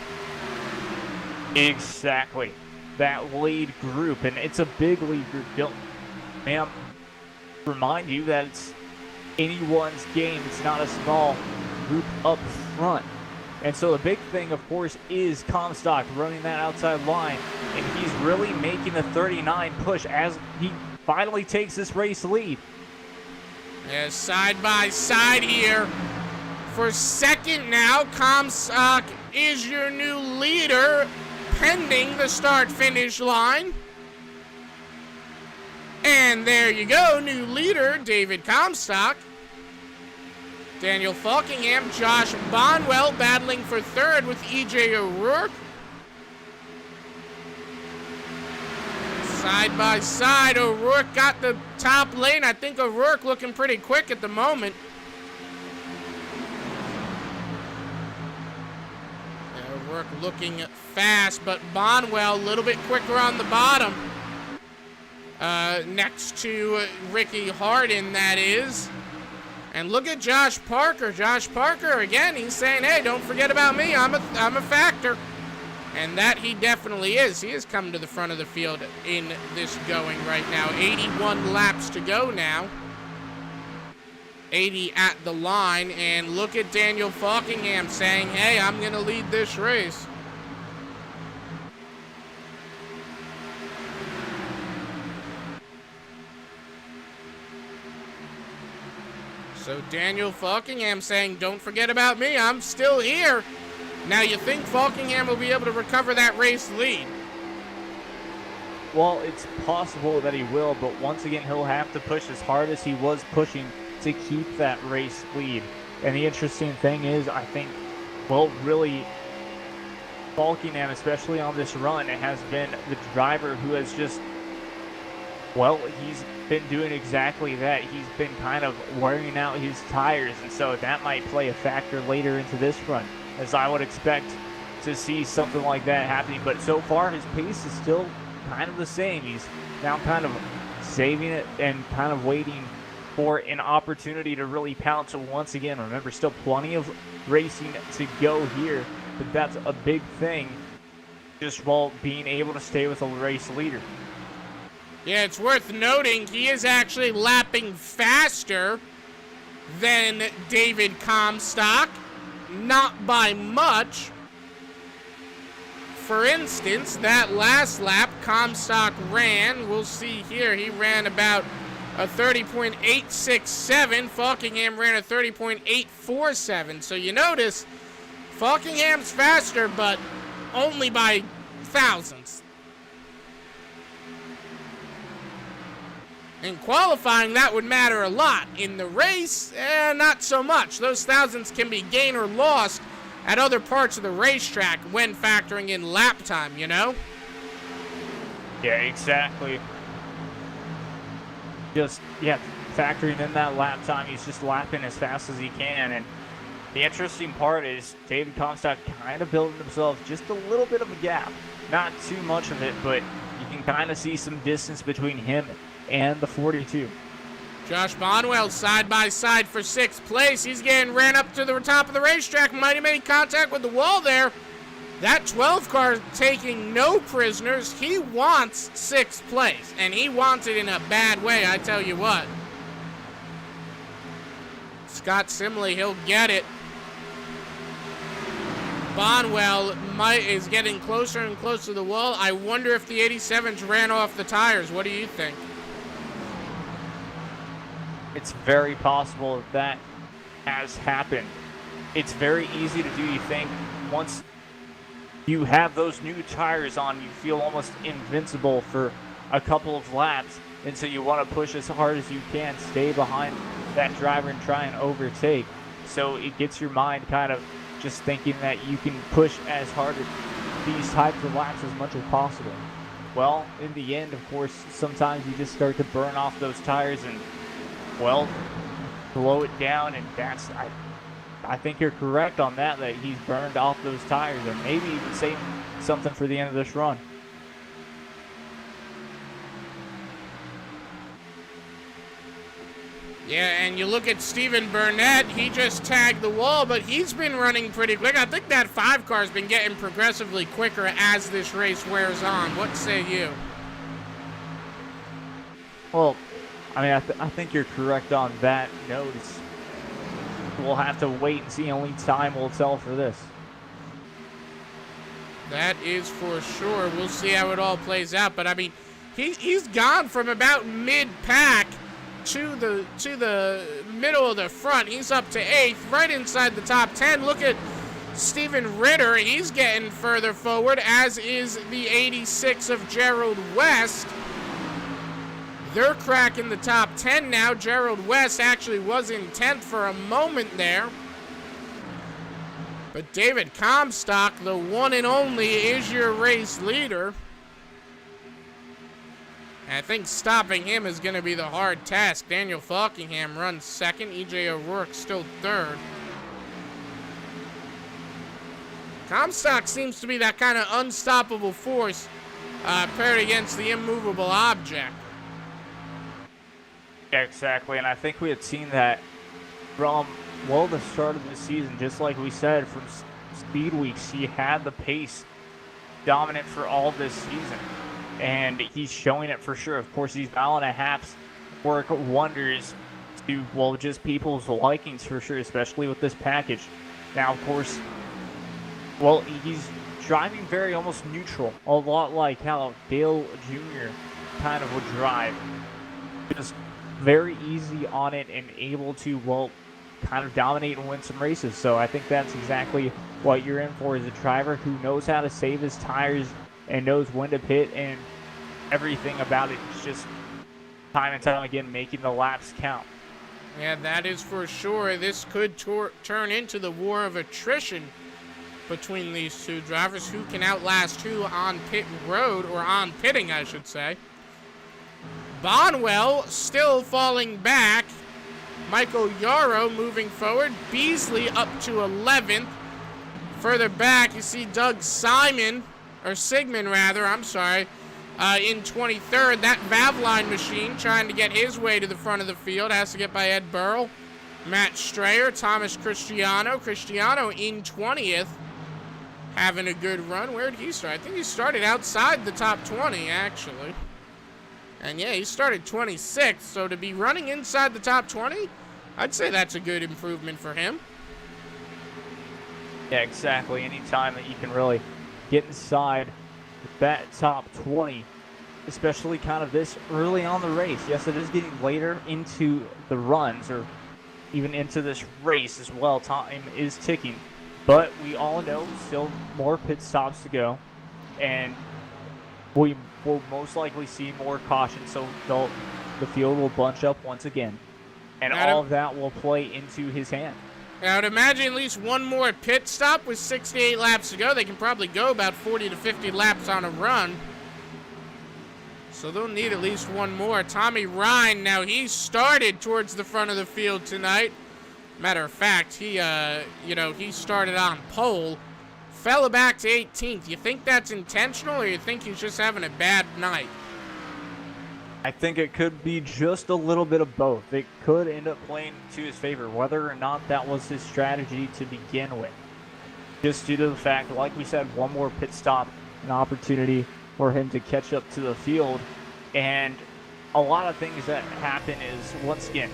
Exactly. That lead group, and it's a big lead group. Don't, ma'am, remind you that it's anyone's game. It's not a small group up front. And so the big thing, of course, is Comstock running that outside line. And he's really making the 39 push as he finally takes this race lead. Yeah, side by side here. For second now, Comstock is your new leader, pending the start-finish line. And there you go, new leader, David Comstock. Daniel Falkingham, Josh Bonwell battling for third with E.J. O'Rourke. Side by side, O'Rourke got the top lane. I think O'Rourke looking pretty quick at the moment. O'Rourke looking fast, but Bonwell a little bit quicker on the bottom. Next to Ricky Hardin, that is. And look at Josh Parker. Josh Parker, again, he's saying, hey, don't forget about me. I'm a factor. And that he definitely is. He is coming to the front of the field in this going right now. 81 laps to go now. 80 at the line. And look at Daniel Falkingham saying, hey, I'm going to lead this race. So Daniel Falkingham saying, don't forget about me, I'm still here. Now you think Falkingham will be able to recover that race lead? Well, it's possible that he will, but once again, he'll have to push as hard as he was pushing to keep that race lead. And the interesting thing is, I think, well, really, Falkingham, especially on this run, has been the driver who has just, well, he's been doing exactly that. He's been kind of wearing out his tires, and so that might play a factor later into this run, as I would expect to see something like that happening. But so far, his pace is still kind of the same. He's now kind of saving it and kind of waiting for an opportunity to really pounce. So once again, remember, still plenty of racing to go here, but that's a big thing, just while being able to stay with a race leader. Yeah, it's worth noting he is actually lapping faster than David Comstock, not by much. For instance, that last lap Comstock ran, we'll see here, he ran about a 30.867. Falkingham ran a 30.847. So you notice Falkingham's faster, but only by thousandths. In qualifying, that would matter a lot. In the race, not so much. Those thousandths can be gained or lost at other parts of the racetrack when factoring in lap time, you know? Yeah, exactly. Just, yeah, factoring in that lap time, he's just lapping as fast as he can. And the interesting part is David Comstock kind of building himself just a little bit of a gap. Not too much of it, but you can kind of see some distance between him and the 42. Josh Bonwell side by side for 6th place. He's getting ran up to the top of the racetrack. Might have made contact with the wall there. That 12 car taking no prisoners. He wants 6th place, and he wants it in a bad way, I tell you what. Scott Simley, he'll get it. Bonwell is getting closer and closer to the wall. I wonder if the 87s ran off the tires. What do you think? It's very possible that has happened. It's very easy to do, you think. Once you have those new tires on, you feel almost invincible for a couple of laps, and so you want to push as hard as you can, stay behind that driver and try and overtake. So it gets your mind kind of just thinking that you can push as hard at these types of laps as much as possible. Well, in the end, of course, sometimes you just start to burn off those tires and, well, blow it down, and that's, I think you're correct on that he's burned off those tires, and maybe even saving something for the end of this run. Yeah, and you look at Stephen Burnett, he just tagged the wall, but he's been running pretty quick. I think that 5 car's been getting progressively quicker as this race wears on. What say you? Well, I mean, I think you're correct on that note. We'll have to wait and see. Only time will tell for this. That is for sure. We'll see how it all plays out. But, I mean, he's gone from about mid-pack to the middle of the front. He's up to 8th, right inside the top 10. Look at Steven Ritter. He's getting further forward, as is the 86 of Gerald West. They're cracking the top 10 now. Gerald West actually was in 10th for a moment there. But David Comstock, the one and only, is your race leader. And I think stopping him is going to be the hard task. Daniel Falkingham runs 2nd. E.J. O'Rourke still 3rd. Comstock seems to be that kind of unstoppable force paired against the immovable object. Exactly, and I think we had seen that from, well, the start of the season. Just like we said, from Speed Weeks, he had the pace dominant for all this season, and he's showing it for sure. Of course, these mile and a halves work wonders to, well, just people's likings for sure, especially with this package. Now, of course, well, he's driving very almost neutral, a lot like how Dale Jr. kind of would drive. Just very easy on it and able to, well, kind of dominate and win some races. So I think that's exactly what you're in for, is a driver who knows how to save his tires and knows when to pit, and everything about it is just time and time again making the laps count. Yeah, that is for sure. This could turn into the war of attrition between these two drivers. Who can outlast who on pit road, or on pitting, I should say. Bonwell still falling back. Michael Yarrow moving forward. Beasley up to 11th. Further back, you see Doug Sigmund in 23rd. That Valvoline machine trying to get his way to the front of the field. Has to get by Ed Burrell. Matt Strayer, Thomas Cristiano. Cristiano in 20th. Having a good run. Where did he start? I think he started outside the top 20, actually. And yeah, he started 26th. So to be running inside the top 20, I'd say that's a good improvement for him. Yeah, exactly. Anytime that you can really get inside that top 20, especially kind of this early on the race. Yes, it is getting later into the runs, or even into this race as well. Time is ticking, but we all know still more pit stops to go, and we will most likely see more caution, so the field will bunch up once again, and all of that will play into his hand. I would imagine at least one more pit stop with 68 laps to go. They can probably go about 40 to 50 laps on a run. So they'll need at least one more. Tommy Ryan, now he started towards the front of the field tonight. Matter of fact, he started on pole. Fell back to 18th. You think that's intentional, or you think he's just having a bad night? I think it could be just a little bit of both. It could end up playing to his favor, whether or not that was his strategy to begin with. Just due to the fact, like we said, one more pit stop, an opportunity for him to catch up to the field. And a lot of things that happen is, once again,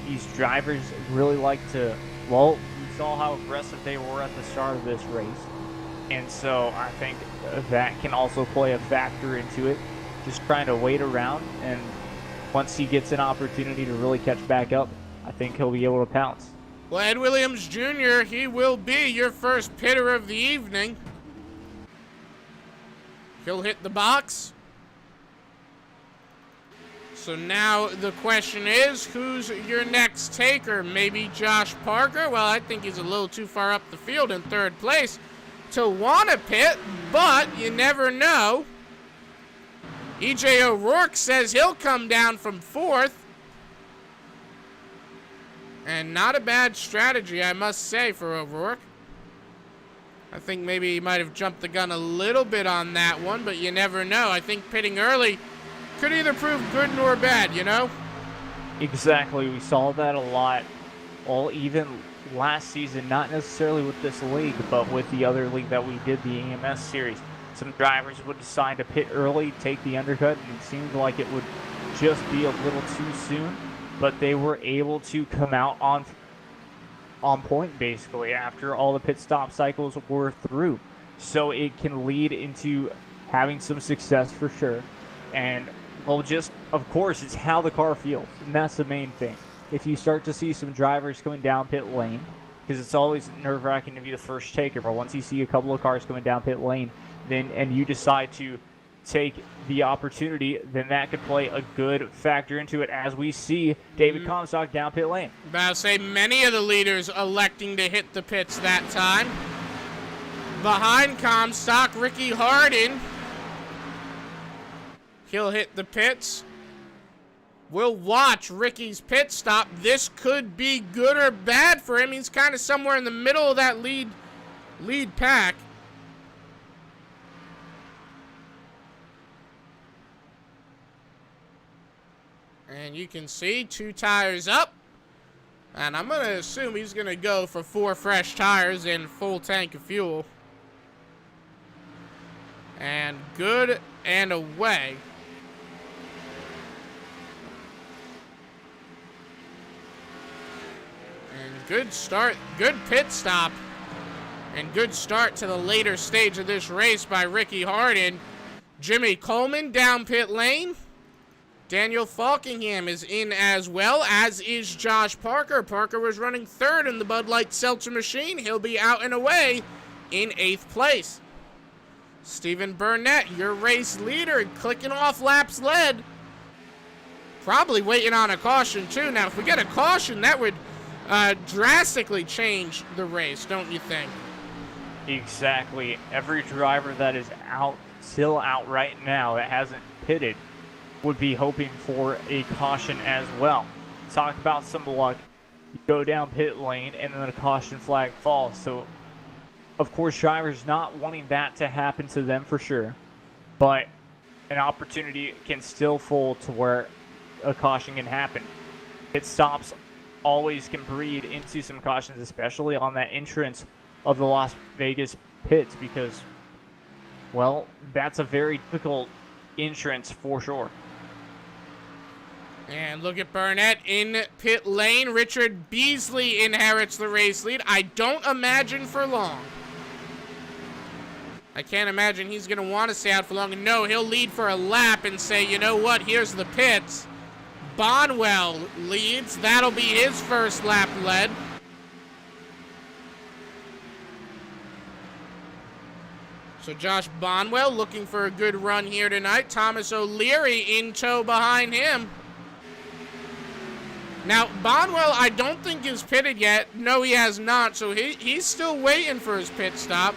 these drivers really like to, well, we saw how aggressive they were at the start of this race. And so I think that can also play a factor into it. Just trying to wait around, and once he gets an opportunity to really catch back up, I think he'll be able to pounce. Well, Ed Williams Jr., he will be your first pitter of the evening. He'll hit the box. So now the question is, who's your next taker? Maybe Josh Parker? Well, I think he's a little too far up the field in third place to want to pit, but you never know. E.J. O'Rourke says he'll come down from fourth. And not a bad strategy, I must say, for O'Rourke. I think maybe he might have jumped the gun a little bit on that one, but you never know. I think pitting early could either prove good nor bad, you know? Exactly. We saw that a lot. Well, even last season, not necessarily with this league, but with the other league that we did, the AMS series. Some drivers would decide to pit early, take the undercut, and it seemed like it would just be a little too soon, but they were able to come out on point, basically, after all the pit stop cycles were through. So it can lead into having some success for sure. And, well, just, of course, it's how the car feels, and that's the main thing. If you start to see some drivers coming down pit lane, because it's always nerve-wracking to be the first taker, but once you see a couple of cars coming down pit lane, and you decide to take the opportunity, then that could play a good factor into it, as we see David Comstock down pit lane. About to say, many of the leaders electing to hit the pits that time. Behind Comstock, Ricky Harden. He'll hit the pits. We'll watch Ricky's pit stop. This could be good or bad for him. He's kind of somewhere in the middle of that lead pack. And you can see 2 tires up. And I'm going to assume he's going to go for 4 fresh tires and full tank of fuel. And good and away. And good start, good pit stop. And good start to the later stage of this race by Ricky Harden. Jimmy Coleman down pit lane. Daniel Falkingham is in as well, as is Josh Parker. Parker was running third in the Bud Light Seltzer machine. He'll be out and away in 8th place. Stephen Burnett, your race leader, clicking off laps led. Probably waiting on a caution too. Now, if we get a caution, that would drastically change the race, don't you think? Exactly. Every driver that is still out right now that hasn't pitted would be hoping for a caution as well. Talk about some luck. You go down pit lane and then a caution flag falls. So, of course, drivers not wanting that to happen to them for sure. But an opportunity can still fall to where a caution can happen. Pit stops always can breed into some cautions, especially on that entrance of the Las Vegas pits, because, well, that's a very difficult entrance for sure. And look at Burnett in pit lane. Richard Beasley inherits the race lead. I don't imagine for long. I can't imagine he's going to want to stay out for long. No, he'll lead for a lap and say, you know what, here's the pits. Bonwell leads. That'll be his first lap led. So Josh Bonwell looking for a good run here tonight. Thomas O'Leary in tow behind him. Now, Bonwell, I don't think is pitted yet. No, he has not. So he's still waiting for his pit stop.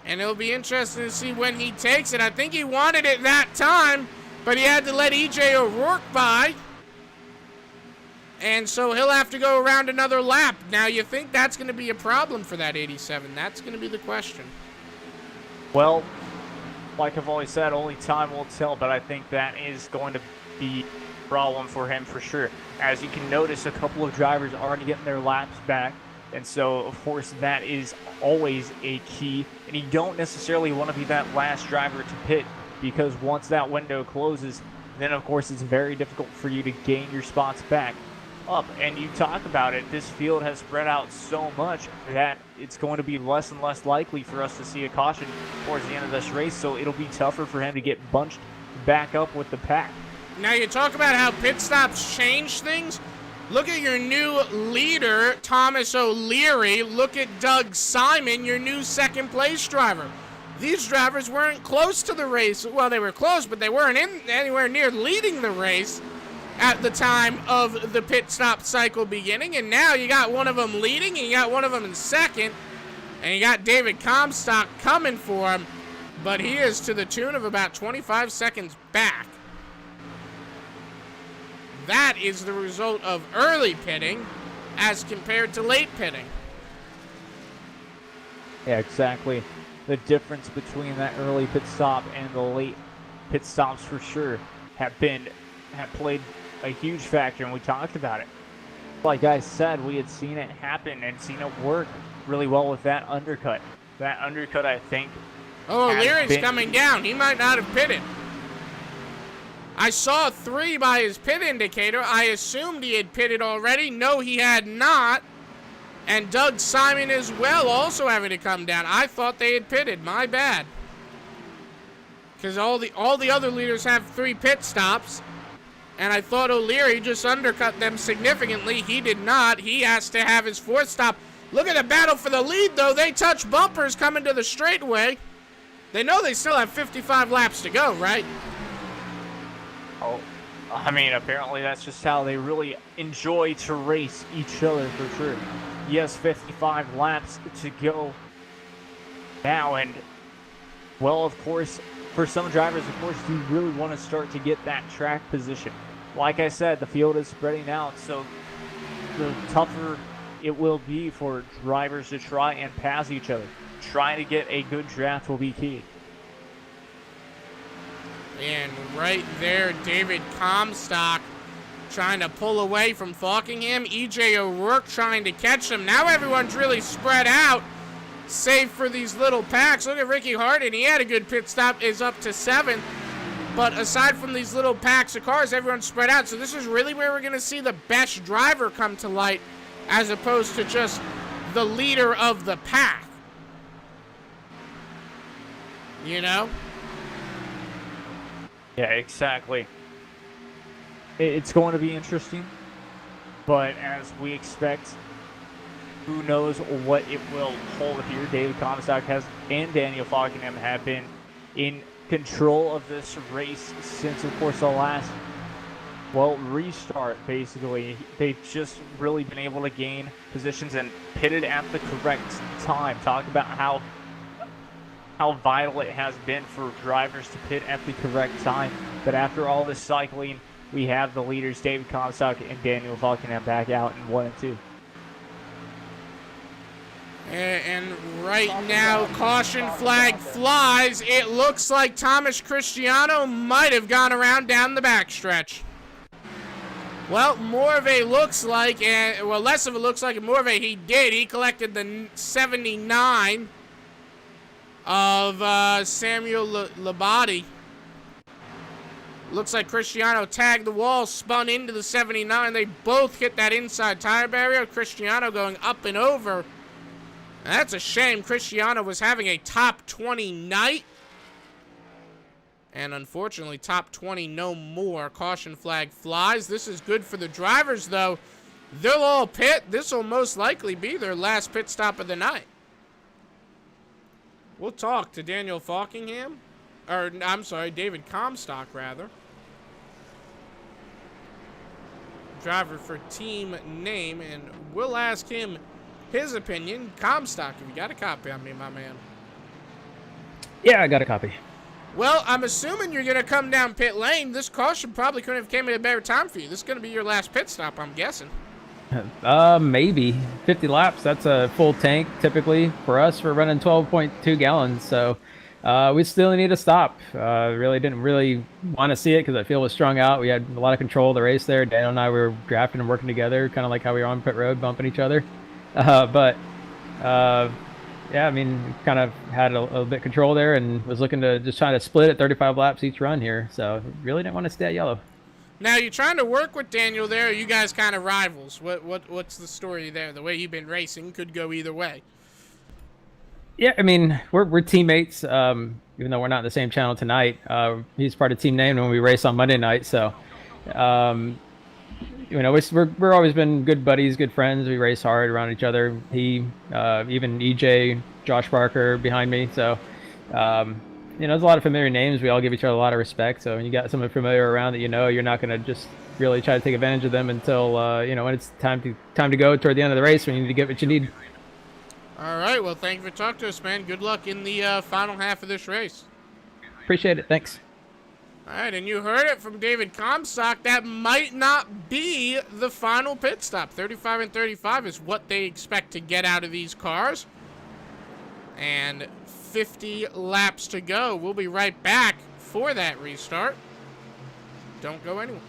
And it'll be interesting to see when he takes it. I think he wanted it that time, but he had to let E.J. O'Rourke by. And so he'll have to go around another lap. Now, you think that's going to be a problem for that 87? That's going to be the question. Well, like I've always said, only time will tell, but I think that is going to be a problem for him for sure. As you can notice, a couple of drivers are already getting their laps back. And so, of course, that is always a key. And you don't necessarily want to be that last driver to pit, because once that window closes, then, of course, it's very difficult for you to gain your spots back up. And you talk about it, this field has spread out so much that it's going to be less and less likely for us to see a caution towards the end of this race. So it'll be tougher for him to get bunched back up with the pack. Now, you talk about how pit stops change things. Look at your new leader, Thomas O'Leary. Look at Doug Simon, your new second place driver. These drivers weren't close to the race. Well, they were close, but they weren't anywhere near leading the race at the time of the pit stop cycle beginning. And now you got one of them leading, and you got one of them in second. And you got David Comstock coming for him. But he is to the tune of about 25 seconds back. That is the result of early pitting as compared to late pitting. Yeah, exactly. The difference between that early pit stop and the late pit stops for sure have played a huge factor, and we talked about it. Like I said, we had seen it happen and seen it work really well with that undercut. That undercut, I think. Oh, Leary's coming down. He might not have pitted. I saw 3 by his pit indicator. I assumed he had pitted already. No, he had not. And Doug Simon as well, also having to come down. I thought they had pitted. My bad. Because all the other leaders have 3 pit stops. And I thought O'Leary just undercut them significantly. He did not. He has to have his 4th stop. Look at the battle for the lead, though. They touch bumpers coming to the straightaway. They know they still have 55 laps to go, right? Oh, I mean, apparently that's just how they really enjoy to race each other for sure. Yes, 55 laps to go now, and, well, of course, for some drivers, of course, you really want to start to get that track position. Like I said, the field is spreading out, so the tougher it will be for drivers to try and pass each other. Trying to get a good draft will be key. And right there, David Comstock trying to pull away from Falkingham. E.J. O'Rourke trying to catch him. Now everyone's really spread out, save for these little packs. Look at Ricky Harden. He had a good pit stop, is up to 7th. But aside from these little packs of cars, everyone's spread out. So this is really where we're going to see the best driver come to light, as opposed to just the leader of the pack. You know? Yeah, exactly. It's going to be interesting, but as we expect, who knows what it will hold here. David Comstock has and Daniel Fockingham have been in control of this race since, of course, the last restart. Basically, they've just really been able to gain positions and pitted at the correct time. Talk about how vital it has been for drivers to pit at the correct time. But after all this cycling, we have the leaders, David Comstock and Daniel Fockingham, back out in 1 and 2. And right now, caution flag flies. It looks like Thomas Cristiano might have gone around down the backstretch. Well, more of a looks like, and well, less of a looks like, and more of a he did. He collected the 79 of Samuel Labate. Looks like Cristiano tagged the wall, spun into the 79. They both hit that inside tire barrier. Cristiano going up and over. That's a shame. Cristiano was having a top 20 night. And unfortunately, top 20 no more. Caution flag flies. This is good for the drivers, though. They'll all pit. This will most likely be their last pit stop of the night. We'll talk to Daniel Fockingham. Or, I'm sorry, David Comstock, rather. Driver for team name. And we'll ask him his opinion. Comstock, have you got a copy on me, my man? Yeah, I got a copy. Well, I'm assuming you're going to come down pit lane. This caution probably couldn't have came at a better time for you. This is going to be your last pit stop, I'm guessing. Maybe 50 laps. That's a full tank typically for us. We're running 12.2 gallons, so we still need to stop. Really didn't want to see it because I feel it was strung out. We had a lot of control of the race there. Daniel and I were drafting and working together, kind of like how we were on pit road, bumping each other. Yeah, I mean, kind of had a little bit of control there and was looking to just try to split at 35 laps each run here. So really didn't want to stay at yellow. Now, you're trying to work with Daniel there. Are you guys kind of rivals? What's the story there? The way you've been racing could go either way. Yeah, I mean, we're teammates, even though we're not in the same channel tonight. He's part of Team Name when we race on Monday night. So, we're always been good buddies, good friends. We race hard around each other. He, even EJ, Josh Barker behind me. So, there's a lot of familiar names. We all give each other a lot of respect. So when you got someone familiar around that you're not going to just really try to take advantage of them until when it's time to go toward the end of the race when you need to get what you need. All right. Well, thank you for talking to us, man. Good luck in the final half of this race. Appreciate it. Thanks. All right, and you heard it from David Comstock. That might not be the final pit stop. 35 and 35 is what they expect to get out of these cars. And 50 laps to go. We'll be right back for that restart. Don't go anywhere.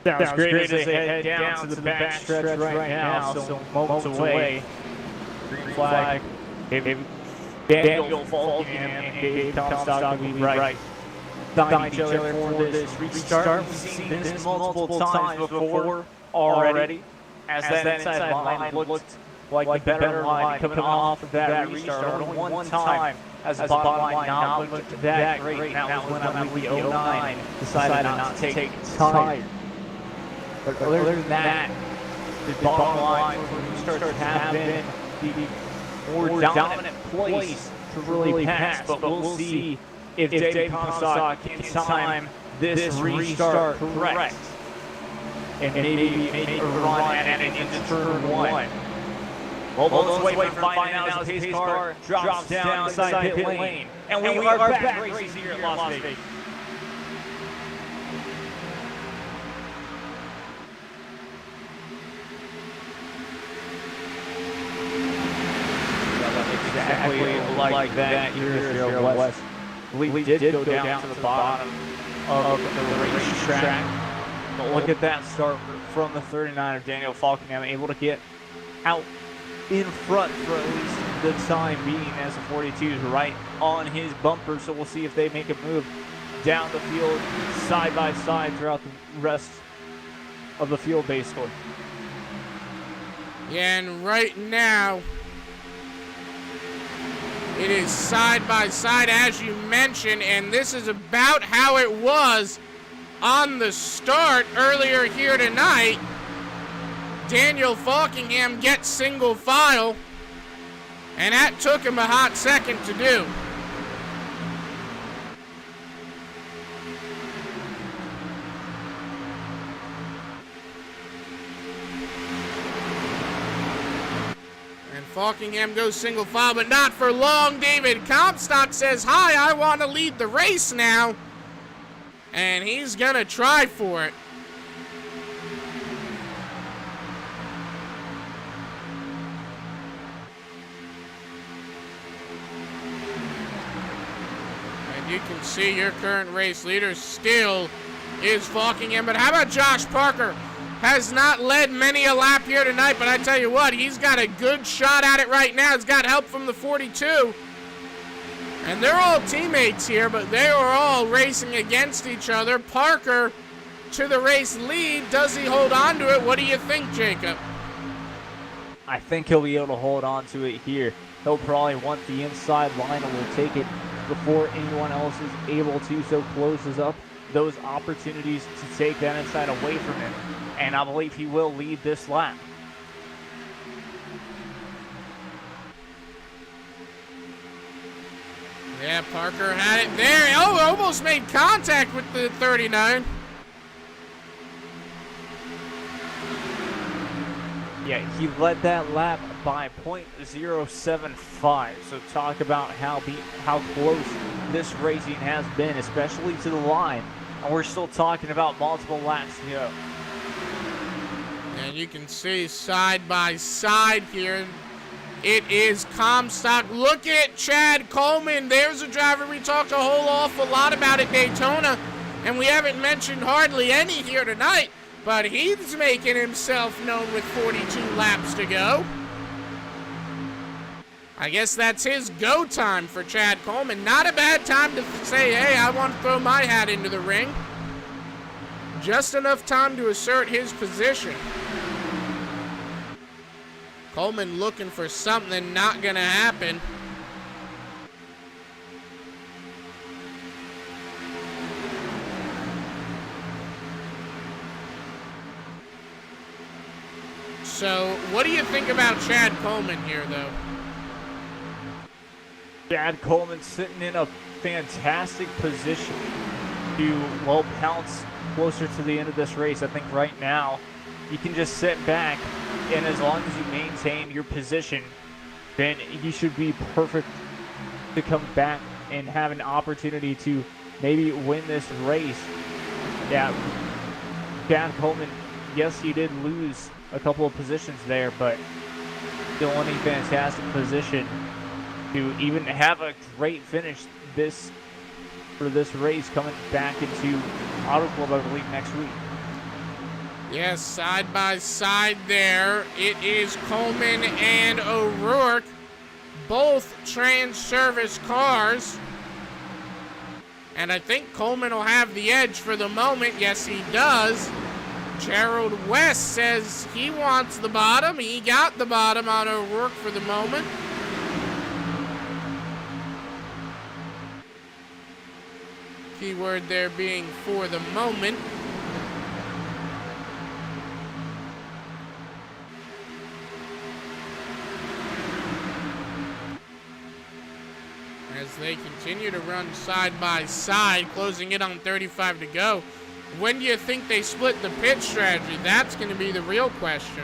Sounds great as they head down to the back stretch right now, so moments away. Green flag. Daniel Falkenham and Dave Comstock will be right behind each other for this restart. We've seen this multiple times before already, as that inside line looked like the better line coming off of that restart. Only one time has the bottom line not looked that great, and that was when I believe the 09 decided not to take tire. But other than that, the bottom line for restarts have been the more dominant place to really pass. But we'll see if Dave Comstock can time this restart correct and maybe make a run at it into turn one. Well, let's wait for finding out as the pace car drops down inside pit lane. And we are back racing here at Las Vegas. Exactly like that here at Sierra West. We did go down to the bottom of the racetrack. But look at that start from the 39 of Daniel Falkenham, able to get out in front for at least the time being, as the 42 is right on his bumper. So we'll see if they make a move down the field side by side throughout the rest of the field, basically. Yeah, and right now, it is side by side, as you mentioned, and this is about how it was on the start earlier here tonight. Daniel Falkenham gets single file, and that took him a hot second to do. Falkenham goes single file, but not for long. David Comstock says, hi, I want to lead the race now. And he's going to try for it. And you can see your current race leader still is Falkenham. But how about Josh Parker? Has not led many a lap here tonight, but I tell you what, he's got a good shot at it right now. He's got help from the 42. And they're all teammates here, but they are all racing against each other. Parker to the race lead. Does he hold on to it? What do you think, Jacob? I think he'll be able to hold on to it here. He'll probably want the inside line and will take it before anyone else is able to, so closes up those opportunities to take that inside away from him. And I believe he will lead this lap. Yeah, Parker had it there. Oh, almost made contact with the 39. Yeah, he led that lap by .075. So talk about how close this racing has been, especially to the line. And we're still talking about multiple laps to go. And you can see side by side here, it is Comstock. Look at Chad Coleman. There's a driver we talked a whole awful lot about at Daytona, and we haven't mentioned hardly any here tonight, but he's making himself known with 42 laps to go. I guess that's his go time for Chad Coleman. Not a bad time to say, hey, I want to throw my hat into the ring. Just enough time to assert his position. Coleman looking for something, not going to happen. So, what do you think about Chad Coleman here, though? Chad Coleman sitting in a fantastic position to, well, pounce closer to the end of this race. I think right now you can just sit back, and as long as you maintain your position, then you should be perfect to come back and have an opportunity to maybe win this race. Yeah, Chad Coleman, yes, he did lose a couple of positions there, but still in a fantastic position to even have a great finish for this race coming back into Auto Club, I believe, next week. Yes, side by side there. It is Coleman and O'Rourke, both trans service cars. And I think Coleman will have the edge for the moment. Yes, he does. Gerald West says he wants the bottom. He got the bottom on O'Rourke for the moment. Keyword there being for the moment. As they continue to run side by side, closing in on 35 to go. When do you think they split the pit strategy? That's going to be the real question.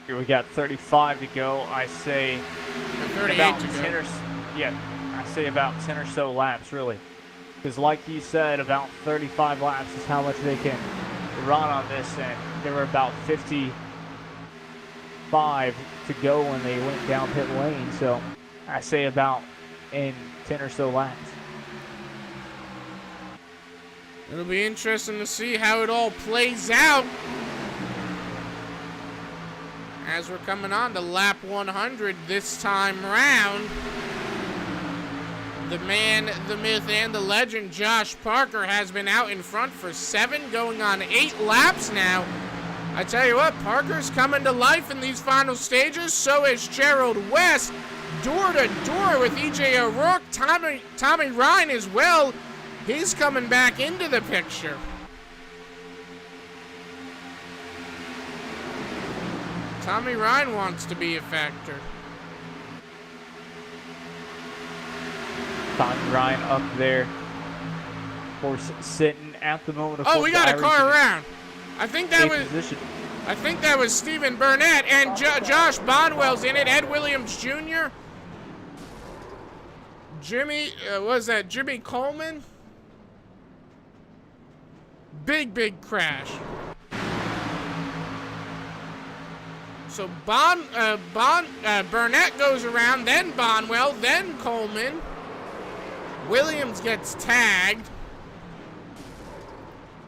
Here we got 35 to go. I say 38 about to go. 10 or I say about 10 or so laps, really. Because like you said, about 35 laps is how much they can run on this, and there were about 55 to go when they went down pit lane. So I say about in 10 or so laps. It'll be interesting to see how it all plays out as we're coming on to lap 100 this time round. The man, the myth, and the legend, Josh Parker, has been out in front for 7, going on 8 laps now. I tell you what, Parker's coming to life in these final stages. So is Gerald West, door to door with EJ O'Rourke. Tommy Ryan as well. He's coming back into the picture. Tommy Ryan wants to be a factor. Tommy Ryan up there, of course, sitting at the moment. Of Oh, course, we got a car around. I think that was position. Stephen Burnett, and Josh Bonwell's in it. Ed Williams Jr. Jimmy, Jimmy Coleman? Big crash. So Burnett goes around, then Bonwell, then Coleman. Williams gets tagged.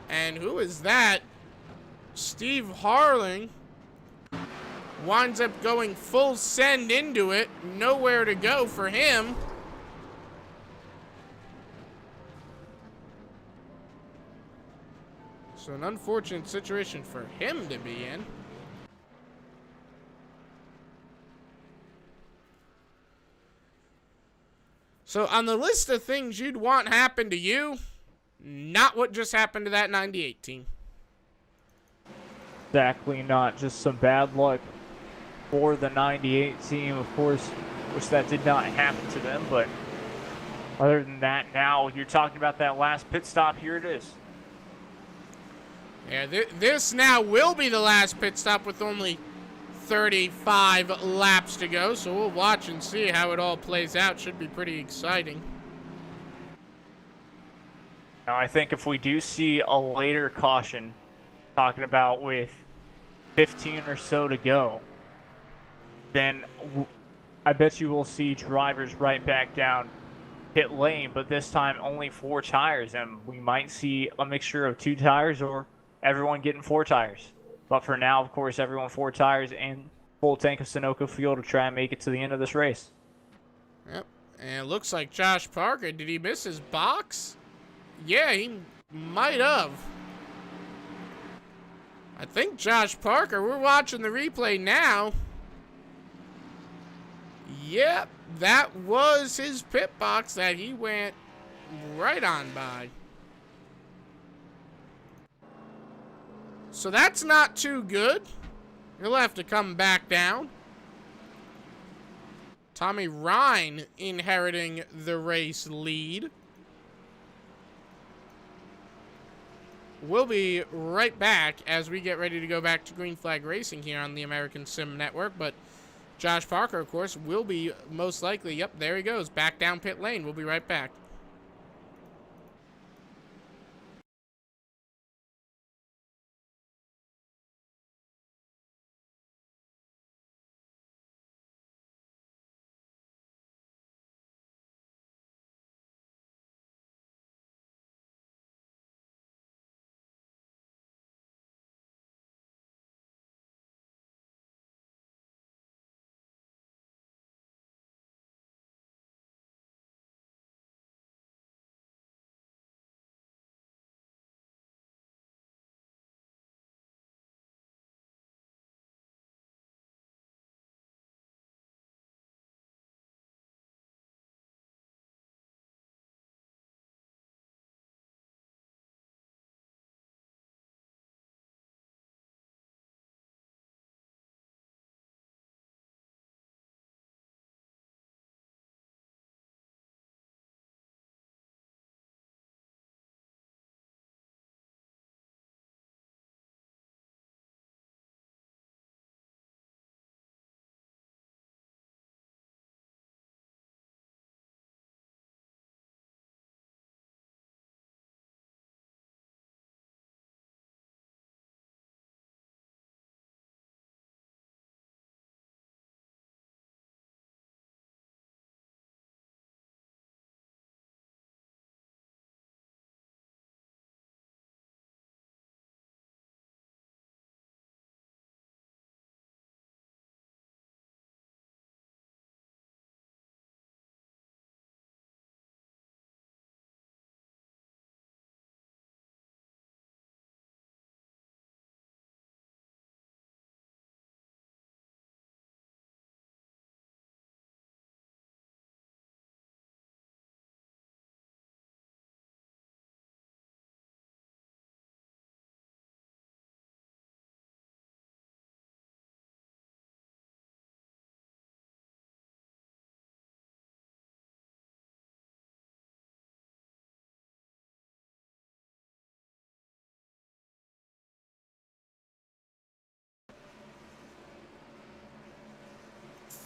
And who is that? Steve Harling winds up going full send into it. Nowhere to go for him. So an unfortunate situation for him to be in. So on the list of things you'd want happen to you, not what just happened to that 98 team. Exactly not. Just some bad luck for the 98 team. Of course, wish that did not happen to them, but other than that, now you're talking about that last pit stop. Here it is. Yeah, this now will be the last pit stop with only 35 laps to go, so we'll watch and see how it all plays out. Should be pretty exciting. Now, I think if we do see a later caution, talking about with 15 or so to go, then I bet you will see drivers right back down pit lane, but this time only 4 tires, and we might see a mixture of 2 tires or everyone getting 4 tires. But for now, of course, everyone 4 tires and full tank of Sunoco fuel to try and make it to the end of this race. Yep, and it looks like Josh Parker, did he miss his box? Yeah, he might have. I think Josh Parker, we're watching the replay now. Yep, that was his pit box that he went right on by. So that's not too good. He'll have to come back down. Tommy Ryan inheriting the race lead. We'll be right back as we get ready to go back to Green Flag Racing here on the American Sim Network. But Josh Parker, of course, will be most likely, yep, there he goes, back down pit lane. We'll be right back.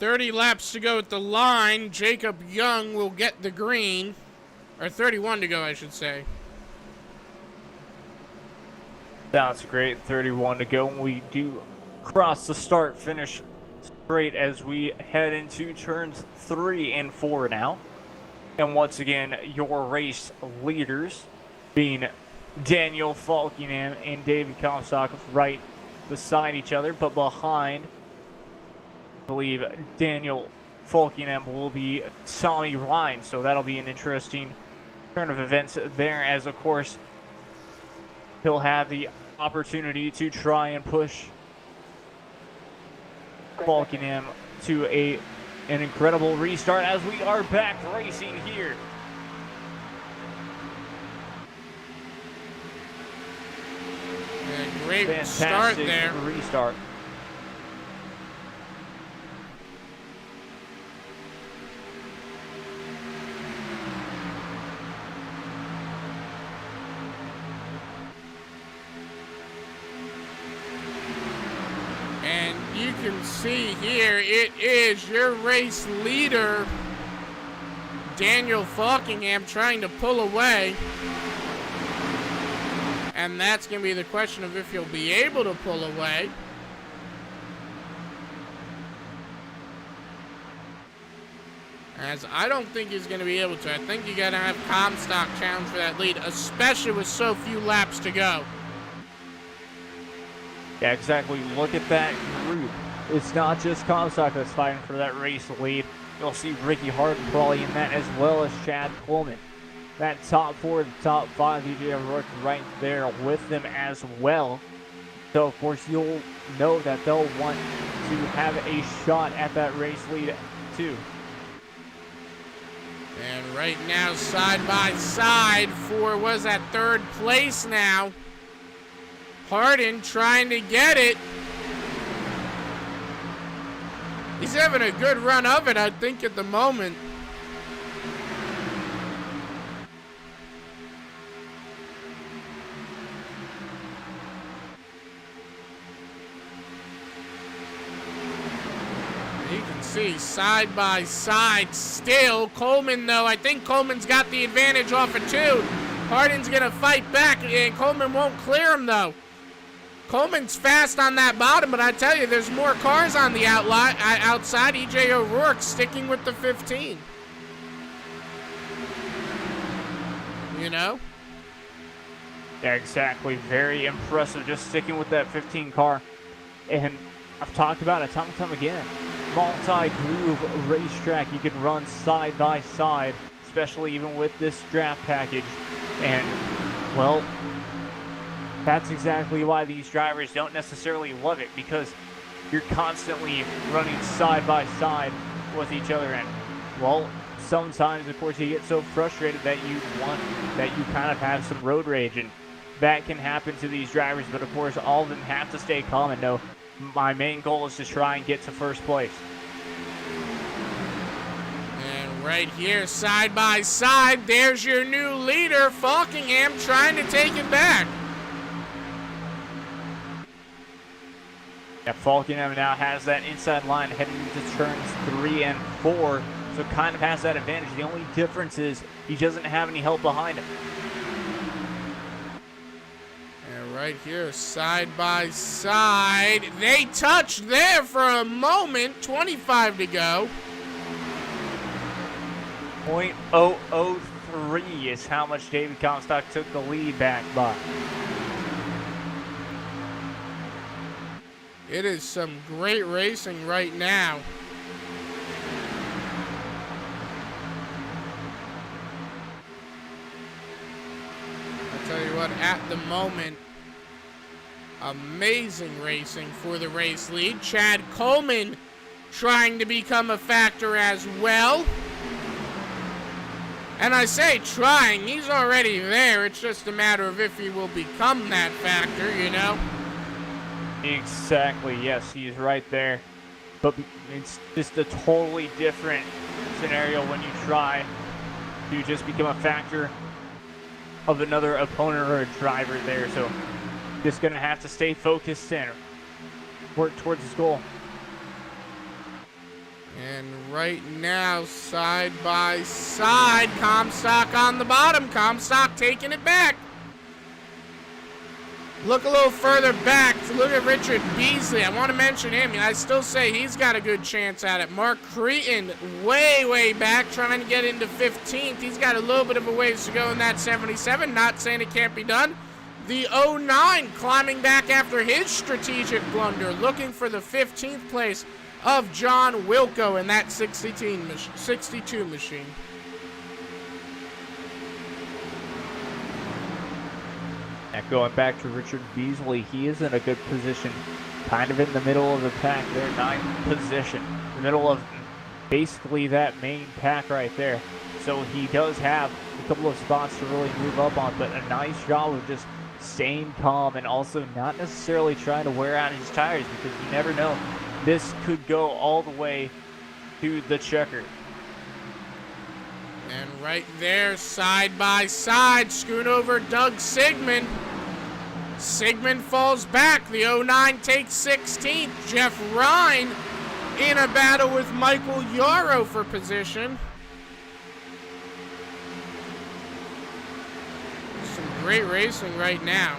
30 laps to go at the line. Jacob Young will get the green. Or 31 to go, I should say. Sounds great. 31 to go. We do cross the start finish straight as we head into turns 3 and 4 now. And once again, your race leaders being Daniel Falkingham and David Comstock right beside each other, but behind, I believe Daniel Falkingham will be Tommy Ryan. So that'll be an interesting turn of events there, as of course he'll have the opportunity to try and push Falkingham to an incredible restart as we are back racing here. A great Fantastic start there. Restart. And you can see here, it is your race leader, Daniel Falkingham, trying to pull away. And that's going to be the question of if he'll be able to pull away. As I don't think he's going to be able to. I think you got to have Comstock challenge for that lead, especially with so few laps to go. Yeah, exactly. Look at that group. It's not just Comstock that's fighting for that race lead. You'll see Ricky Harden probably in that, as well as Chad Coleman. That top 4, the top 5, DJ O'Rourke right there with them as well. So, of course, you'll know that they'll want to have a shot at that race lead, too. And right now, side by side for, was that, 3rd place now. Harden trying to get it. He's having a good run of it, I think, at the moment. You can see side by side still. Coleman, though, I think Coleman's got the advantage off of 2. Harden's going to fight back, and Coleman won't clear him, though. Coleman's fast on that bottom, but I tell you, there's more cars on the outside. EJ O'Rourke sticking with the 15. You know? Yeah, exactly. Very impressive, just sticking with that 15 car. And I've talked about it time and time again. Multi-groove racetrack. You can run side by side, especially even with this draft package. And, well, that's exactly why these drivers don't necessarily love it, because you're constantly running side by side with each other. And, well, sometimes, of course, you get so frustrated that you kind of have some road rage, and that can happen to these drivers. But, of course, all of them have to stay calm and know my main goal is to try and get to first place. And right here, side by side, there's your new leader, Falkingham, trying to take it back. Yeah, Falkingham now has that inside line heading into turns 3 and 4, so kind of has that advantage. The only difference is he doesn't have any help behind him. And right here, side by side, they touched there for a moment. 25 to go. 0.003 is how much David Comstock took the lead back by. It is some great racing right now. I'll tell you what, at the moment, amazing racing for the race lead. Chad Coleman trying to become a factor as well. And I say trying, he's already there. It's just a matter of if he will become that factor, you know? Exactly, yes, he's right there. But it's just a totally different scenario when you try to just become a factor of another opponent or a driver there. So just going to have to stay focused and work towards his goal. And right now, side by side, Comstock on the bottom. Comstock taking it back. Look a little further back. Look at Richard Beasley. I want to mention him. I still say he's got a good chance at it. Mark Cretin, way, way back, trying to get into 15th. He's got a little bit of a ways to go in that 77. Not saying it can't be done. The 09 climbing back after his strategic blunder, looking for the 15th place of John Wilco in that 62 machine. And going back to Richard Beasley, he is in a good position, kind of in the middle of the pack there, 9th position, the middle of basically that main pack right there. So he does have a couple of spots to really move up on, but a nice job of just staying calm and also not necessarily trying to wear out his tires, because you never know. This could go all the way to the checker. And right there, side by side, Schoonover, Doug Sigmund. Sigmund falls back. The 09 takes 16th. Jeff Ryan in a battle with Michael Yarrow for position. Some great racing right now.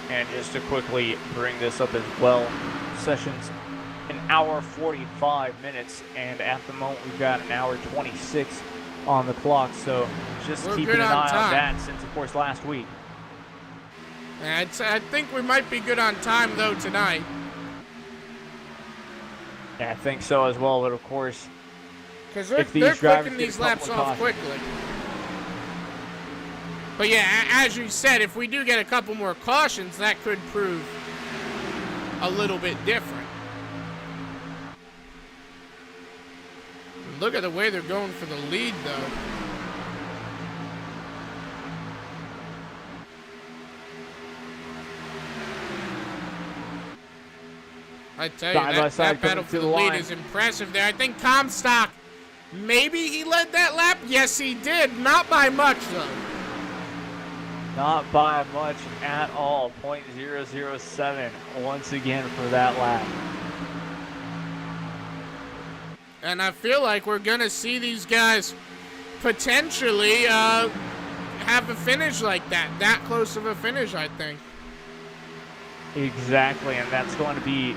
And just to quickly bring this up as well, session's an hour 45 minutes, and at the moment we've got an hour 26 on the clock, so just We're keeping good an on eye time. on that since, of course, last week. I think we might be good on time, though, tonight. Yeah, I think so as well, but of course, Because if they're these drivers clicking get a these couple laps of off cautions. quickly. But yeah, as you said, if we do get a couple more cautions, that could prove a little bit different. Look at the way they're going for the lead, though. I tell you, Side by that side battle coming for to the the lead line. is impressive there. I think Comstock, maybe he led that lap. Yes, he did. Not by much, though. Not by much at all. 0.007 once again for that lap. And I feel like we're going to see these guys potentially have a finish like that. That close of a finish, I think. Exactly, and that's going to be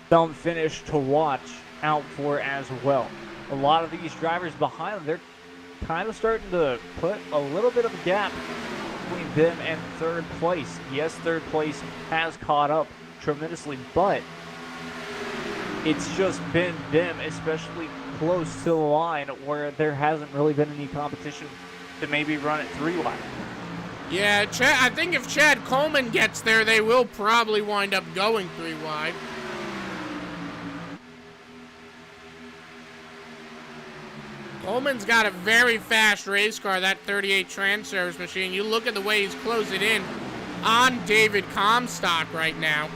some finish to watch out for as well. A lot of these drivers behind them, they're kind of starting to put a little bit of a gap between them and third place. Yes, third place has caught up tremendously, but it's just been them, especially close to the line, where there hasn't really been any competition to maybe run it 3 wide. Yeah, I think if Chad Coleman gets there, they will probably wind up going 3 wide. Coleman's got a very fast race car, that 38 Trans-Service machine. You look at the way he's closing in on David Comstock right now.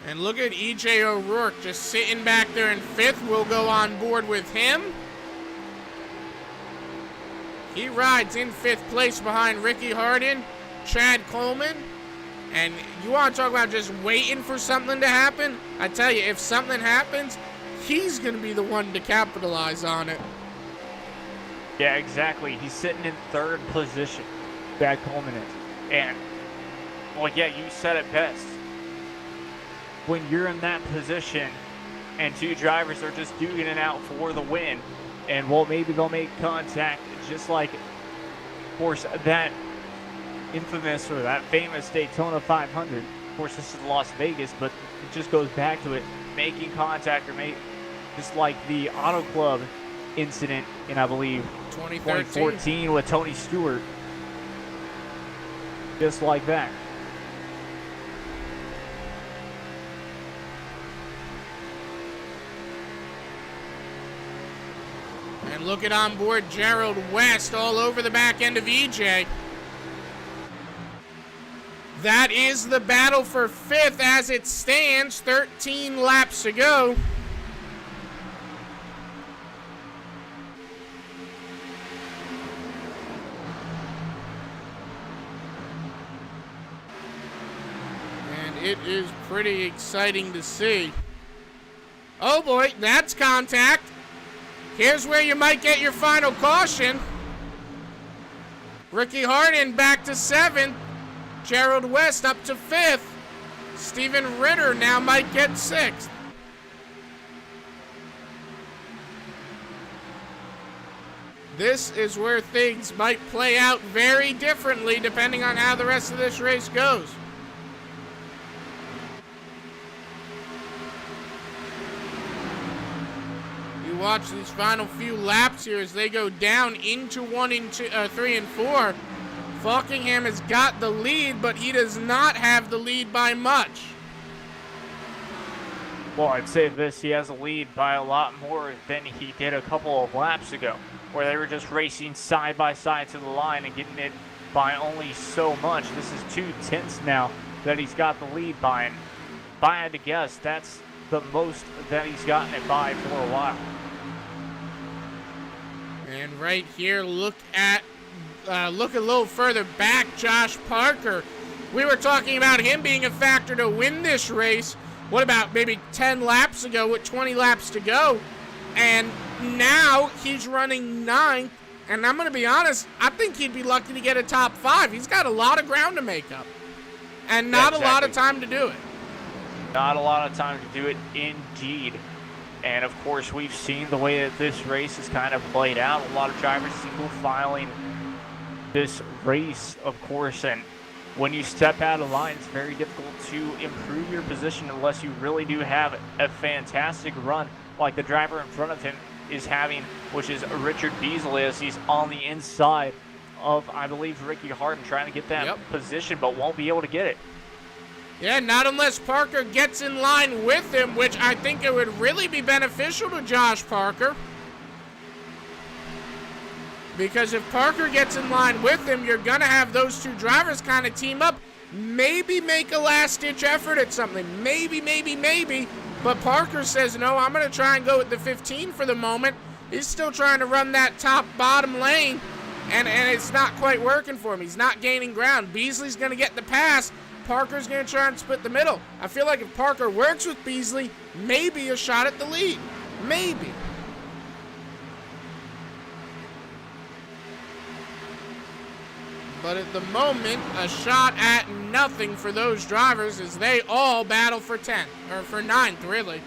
And look at E.J. O'Rourke just sitting back there in 5th. We'll go on board with him. He rides in 5th place behind Ricky Hardin, Chad Coleman. And you want to talk about just waiting for something to happen? I tell you, if something happens, he's going to be the one to capitalize on it. Yeah, exactly. He's sitting in 3rd position, Chad Coleman is. And, well, yeah, you said it best. When you're in that position and 2 drivers are just duking it out for the win, and well, maybe they'll make contact, just like, of course, that infamous or that famous Daytona 500. Of course, this is Las Vegas, but it just goes back to it, making contact, or just like the Auto Club incident in, I believe, 2014 with Tony Stewart. Just like that. And Look at onboard Gerald West all over the back end of EJ. That is the battle for 5th as it stands. 13 laps to go. It is pretty exciting to see. Oh boy, that's contact. Here's where you might get your final caution. Ricky Harden back to 7th. Gerald West up to 5th. Steven Ritter now might get 6th. This is where things might play out very differently depending on how the rest of this race goes. Watch these final few laps here as they go down into 3 and 4. Falkingham has got the lead, but he does not have the lead by much. Well, I'd say this, he has a lead by a lot more than he did a couple of laps ago, where they were just racing side by side to the line and getting it by only so much. This is 2/10 now that he's got the lead by, and if I had to guess, that's the most that he's gotten it by for a while. And right here, look a little further back, Josh Parker. We were talking about him being a factor to win this race. What about maybe 10 laps ago with 20 laps to go? And now he's running 9th. And I'm going to be honest, I think he'd be lucky to get a top 5. He's got a lot of ground to make up. And not a lot of time to do it. Not a lot of time to do it, indeed. And of course, we've seen the way that this race has kind of played out. A lot of drivers single filing this race, of course. And when you step out of line, it's very difficult to improve your position unless you really do have a fantastic run like the driver in front of him is having, which is Richard Beasley, as he's on the inside of, I believe, Ricky Harden, trying to get that position, but won't be able to get it. Yeah, not unless Parker gets in line with him, which I think it would really be beneficial to Josh Parker. Because if Parker gets in line with him, you're going to have those two drivers kind of team up. Maybe make a last-ditch effort at something. Maybe. But Parker says, no, I'm going to try and go with the 15 for the moment. He's still trying to run that top-bottom lane, and it's not quite working for him. He's not gaining ground. Beasley's going to get the pass. Parker's going to try and split the middle. I feel like if Parker works with Beasley, maybe a shot at the lead. Maybe. But at the moment, a shot at nothing for those drivers as they all battle for 10th, or for 9th, really.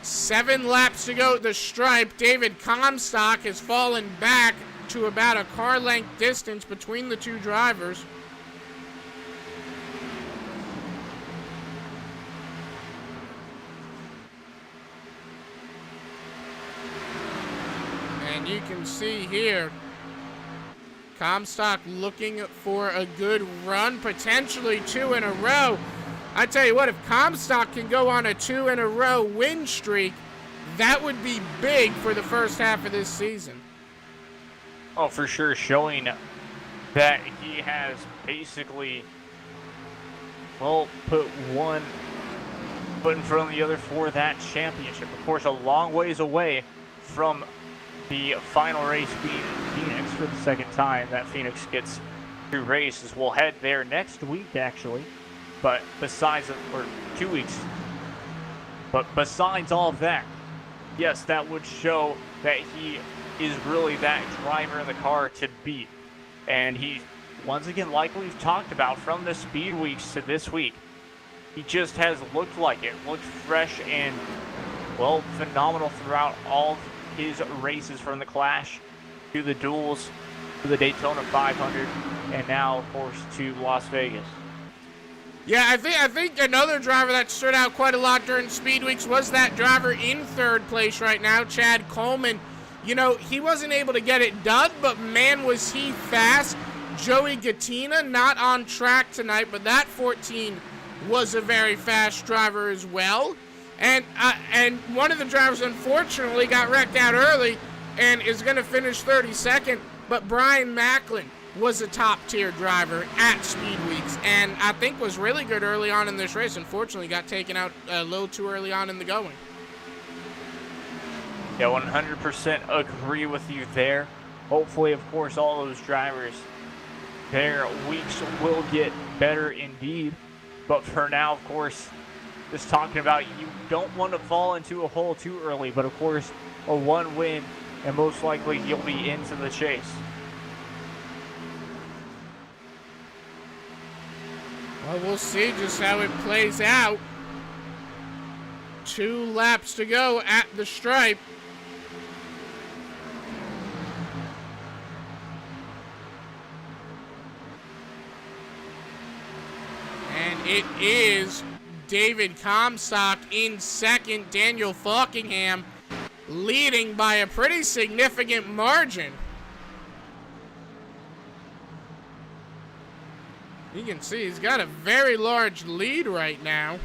Seven laps to go at the stripe. David Comstock has fallen back to about a car length distance between the two drivers. And you can see here, Comstock looking for a good run, potentially 2 in a row. I tell you what, if Comstock can go on a 2-in-a-row win streak, that would be big for the first half of this season. Oh, for sure, showing that he has basically, well, put one foot in front of the other for that championship. Of course, a long ways away from the final race being in Phoenix for the second time that Phoenix gets to race, as we'll head there next week, actually. But besides, or 2 weeks, but besides all of that, yes, that would show that he is really that driver in the car to beat. And he, once again, like we've talked about, from the speed weeks to this week, he just has looked like it, looked fresh and, well, phenomenal throughout all of his races, from the Clash to the Duels to the Daytona 500, and now, of course, to Las Vegas. Yeah, I think another driver that stood out quite a lot during Speed Weeks was that driver in third place right now, Chad Coleman. You know, he wasn't able to get it done, but man, was he fast. Joey Gattina not on track tonight, but that 14 was a very fast driver as well. And one of the drivers, unfortunately, got wrecked out early and is going to finish 32nd. But Brian Macklin was a top-tier driver at Speed Weeks and I think was really good early on in this race. Unfortunately, got taken out a little too early on in the going. Yeah, 100% agree with you there. Hopefully, of course, all those drivers, their weeks will get better indeed. But for now, of course, just talking about you don't want to fall into a hole too early. But, of course, a one win, and most likely you'll be into the chase. Well, we'll see just how it plays out. 2 laps to go at the stripe. And it is David Comstock in second. Daniel Falkingham leading by a pretty significant margin. You can see he's got a very large lead right now.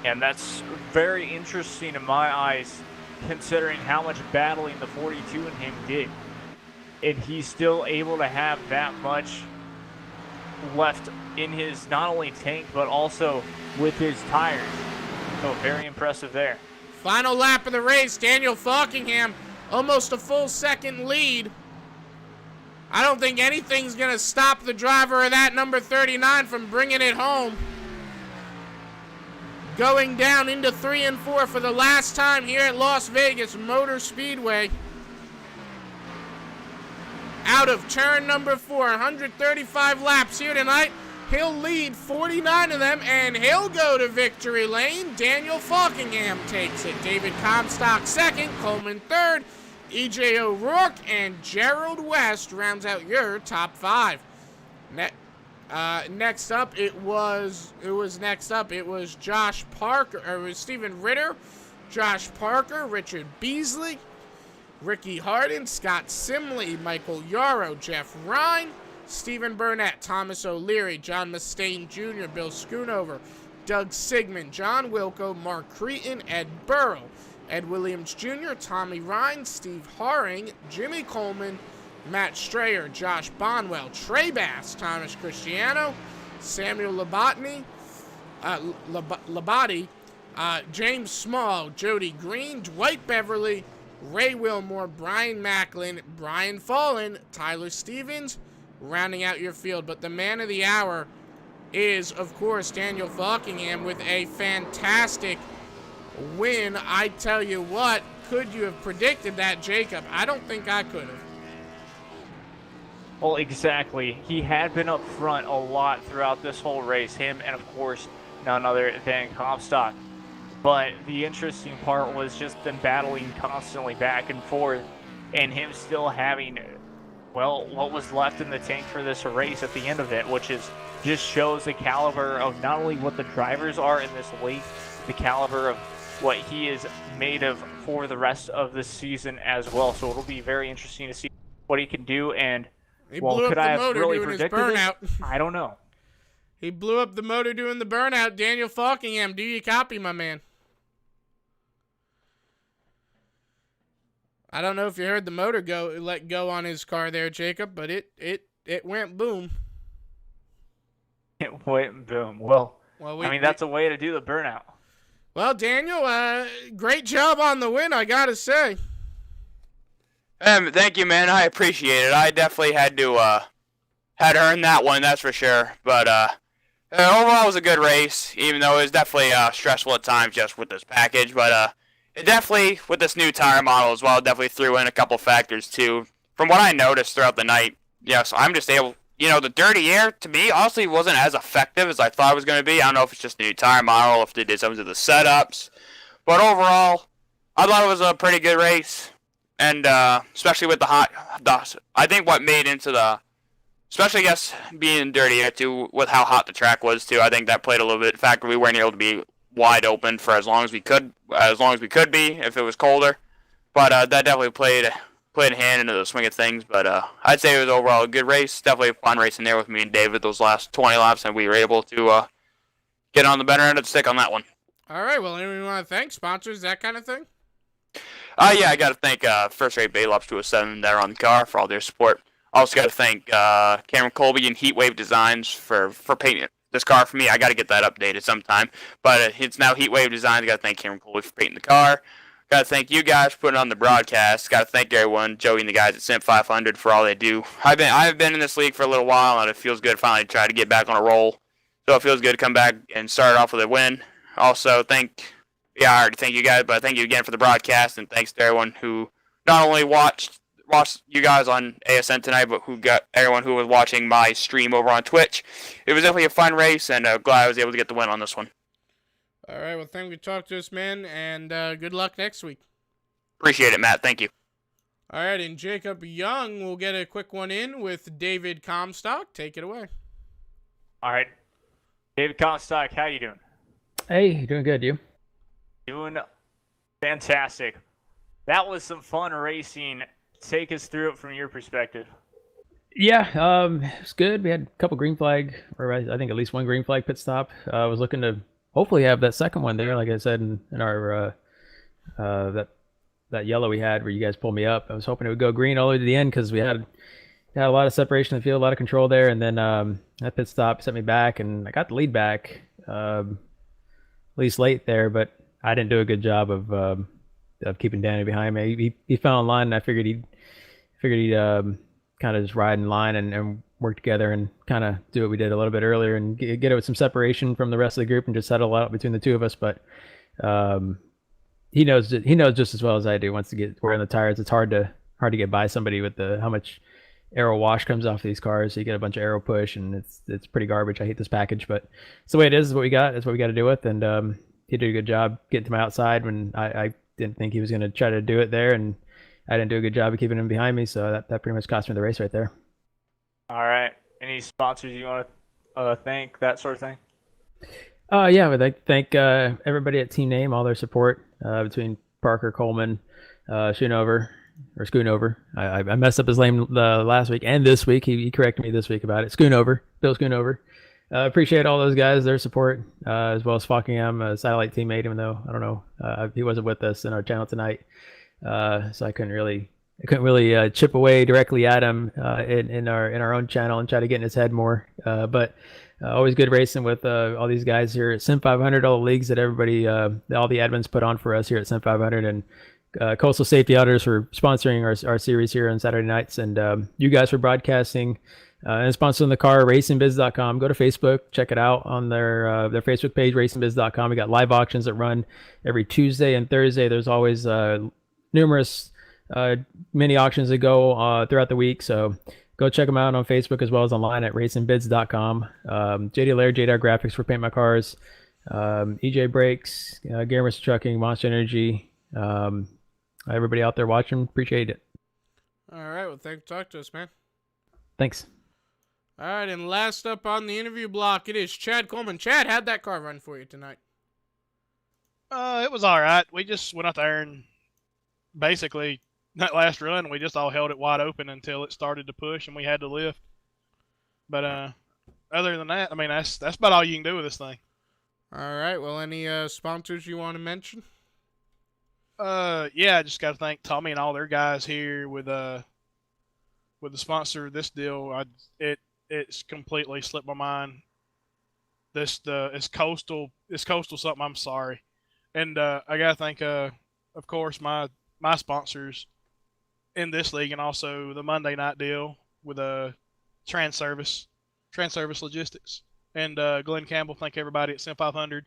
And that's very interesting in my eyes, considering how much battling the 42 in him did. And he's still able to have that much left in his not only tank, but also with his tires. So very impressive there. Final lap of the race, Daniel Falkingham, almost a full second lead. I don't think anything's going to stop the driver of that number 39 from bringing it home. Going down into 3 and 4 for the last time here at Las Vegas Motor Speedway. Out of turn number 4, 135 laps here tonight. He'll lead 49 of them, and he'll go to victory lane. Daniel Falkingham takes it. David Comstock second, Coleman third, E.J. O'Rourke and Gerald West rounds out your top 5. Next up, it was Josh Parker, or it was Stephen Ritter, Josh Parker, Richard Beasley, Ricky Harden, Scott Simley, Michael Yarrow, Jeff Ryan, Stephen Burnett, Thomas O'Leary, John Mustaine Jr., Bill Schoonover, Doug Sigmund, John Wilco, Mark Cretin, Ed Burrow, Ed Williams Jr., Tommy Ryan, Steve Haring, Jimmy Coleman, Matt Strayer, Josh Bonwell, Trey Bass, Thomas Cristiano, Samuel Labate, James Small, Jody Green, Dwight Beverly, Ray Wilmore, Brian Macklin, Brian Fallen, Tyler Stevens, rounding out your field. But the man of the hour is, of course, Daniel Falkingham with a fantastic win. I tell you what, could you have predicted that, Jacob? I don't think I could have. Well, exactly. He had been up front a lot throughout this whole race. Him and, of course, none other than Comstock. But the interesting part was just them battling constantly back and forth and him still having, well, what was left in the tank for this race at the end of it, which is just shows the caliber of not only what the drivers are in this league, the caliber of what he is made of for the rest of the season as well. So it'll be very interesting to see what he can do. And, well, could I have really predicted it? I don't know. He blew up the motor doing the burnout. Daniel Falkingham, do you copy, my man? I don't know if you heard the motor let go on his car there, Jacob, but it went boom. It went boom. Well, I mean, that's a way to do the burnout. Well, Daniel, great job on the win, I gotta say. Thank you, man. I appreciate it. I definitely had to earn that one, that's for sure. But overall, it was a good race, even though it was definitely stressful at times just with this package. But it definitely, with this new tire model as well, definitely threw in a couple factors too. From what I noticed throughout the night, so I'm just able, the dirty air to me honestly wasn't as effective as I thought it was going to be. I don't know if it's just the new tire model, if they did something to the setups, but overall, I thought it was a pretty good race, and especially with the hot dust. I think what made into the, especially I guess being dirty air too, with how hot the track was too. I think that played a little bit. In fact, we weren't able to be wide open for as long as we could be if it was colder, but that definitely played played a hand into the swing of things. But I'd say it was overall a good race. Definitely a fun race in there with me and David those last 20 laps, and we were able to get on the better end of the stick on that one. All right, well, anyone you want to thank? Sponsors, that kind of thing? Yeah, I got to thank First Rate Bait Lobster 207 there on the car for all their support. Also got to thank Cameron Colby and Heatwave Designs for painting this car for me. I got to get that updated sometime, but it's now Heatwave Designs. Got to thank Cameron Colby for painting the car. Got to thank you guys for putting on the broadcast. Got to thank everyone, Joey and the guys at Sim500 for all they do. I've been in this league for a little while, and it feels good to finally try to get back on a roll. So it feels good to come back and start off with a win. Also, I already thank you guys, but thank you again for the broadcast, and thanks to everyone who not only watched you guys on ASN tonight, but everyone who was watching my stream over on Twitch. It was definitely a fun race, and glad I was able to get the win on this one. All right, well, thank you for talking to us, man, and good luck next week. Appreciate it, Matt. Thank you. All right, and Jacob Young will get a quick one in with David Comstock. Take it away. All right. David Comstock, how you doing? Hey, doing good, you? Doing fantastic. That was some fun racing. Take us through it from your perspective. Yeah, it's good. We had a couple green flag, or I think at least one green flag pit stop. I was looking to hopefully have that second one there, like I said in our that yellow we had where you guys pulled me up. I was hoping it would go green all the way to the end because we had a lot of separation in the field, a lot of control there, and then that pit stop set me back, and I got the lead back at least late there, but I didn't do a good job of keeping Danny behind me. He fell in line, and I figured he'd kind of just ride in line and work together and kind of do what we did a little bit earlier and get it with some separation from the rest of the group and just settle out between the two of us. But he knows just as well as I do. Once to get wearing the tires, it's hard to get by somebody with how much aero wash comes off these cars. So you get a bunch of aero push, and it's pretty garbage. I hate this package, but it's the way it is. Is what we got. It's what we got to do with. And he did a good job getting to my outside when I didn't think he was going to try to do it there, and I didn't do a good job of keeping him behind me. So that pretty much cost me the race right there. All right. Any sponsors you want to thank, that sort of thing? Yeah, we'd like to thank everybody at Team Name, all their support between Parker, Coleman, Schoonover. I messed up his name last week and this week. He corrected me this week about it. Bill Schoonover. Appreciate all those guys, their support, as well as Fockingham, a satellite teammate, even though I don't know, he wasn't with us in our channel tonight, so I couldn't really chip away directly at him in our own channel and try to get in his head more. But always good racing with all these guys here at Sim500, all the leagues that everybody, all the admins put on for us here at Sim500, and Coastal Safety Auditors for sponsoring our series here on Saturday nights, and you guys for broadcasting. And sponsoring the car, racingbiz.com. Go to Facebook, check it out on their Facebook page, racingbiz.com. We got live auctions that run every Tuesday and Thursday. There's always numerous mini auctions that go throughout the week. So go check them out on Facebook as well as online at racingbiz.com. JD Laird, JDR Graphics for Paint My Cars. EJ Brakes, Gamers Trucking, Monster Energy. Everybody out there watching, appreciate it. All right, well, thanks for talking to us, man. Thanks. All right, and last up on the interview block, it is Chad Coleman. Chad, how'd that car run for you tonight? It was all right. We just went out there and basically that last run, we just all held it wide open until it started to push and we had to lift. But other than that, I mean, that's about all you can do with this thing. All right, well, any sponsors you want to mention? Yeah, I just got to thank Tommy and all their guys here with the sponsor of this deal. It's completely slipped my mind. It's coastal something. I'm sorry, and I gotta thank of course my sponsors in this league, and also the Monday night deal with Trans Service Logistics, and Glenn Campbell. Thank everybody at Sim500.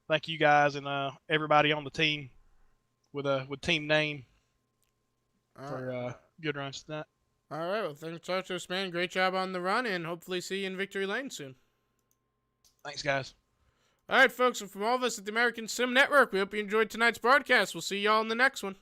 Thank you guys and everybody on the team with Team Name for good runs tonight. All right, well, thanks for talking to us, man. Great job on the run, and hopefully see you in Victory Lane soon. Thanks, guys. All right, folks, and from all of us at the American Sim Network, we hope you enjoyed tonight's broadcast. We'll see y'all in the next one.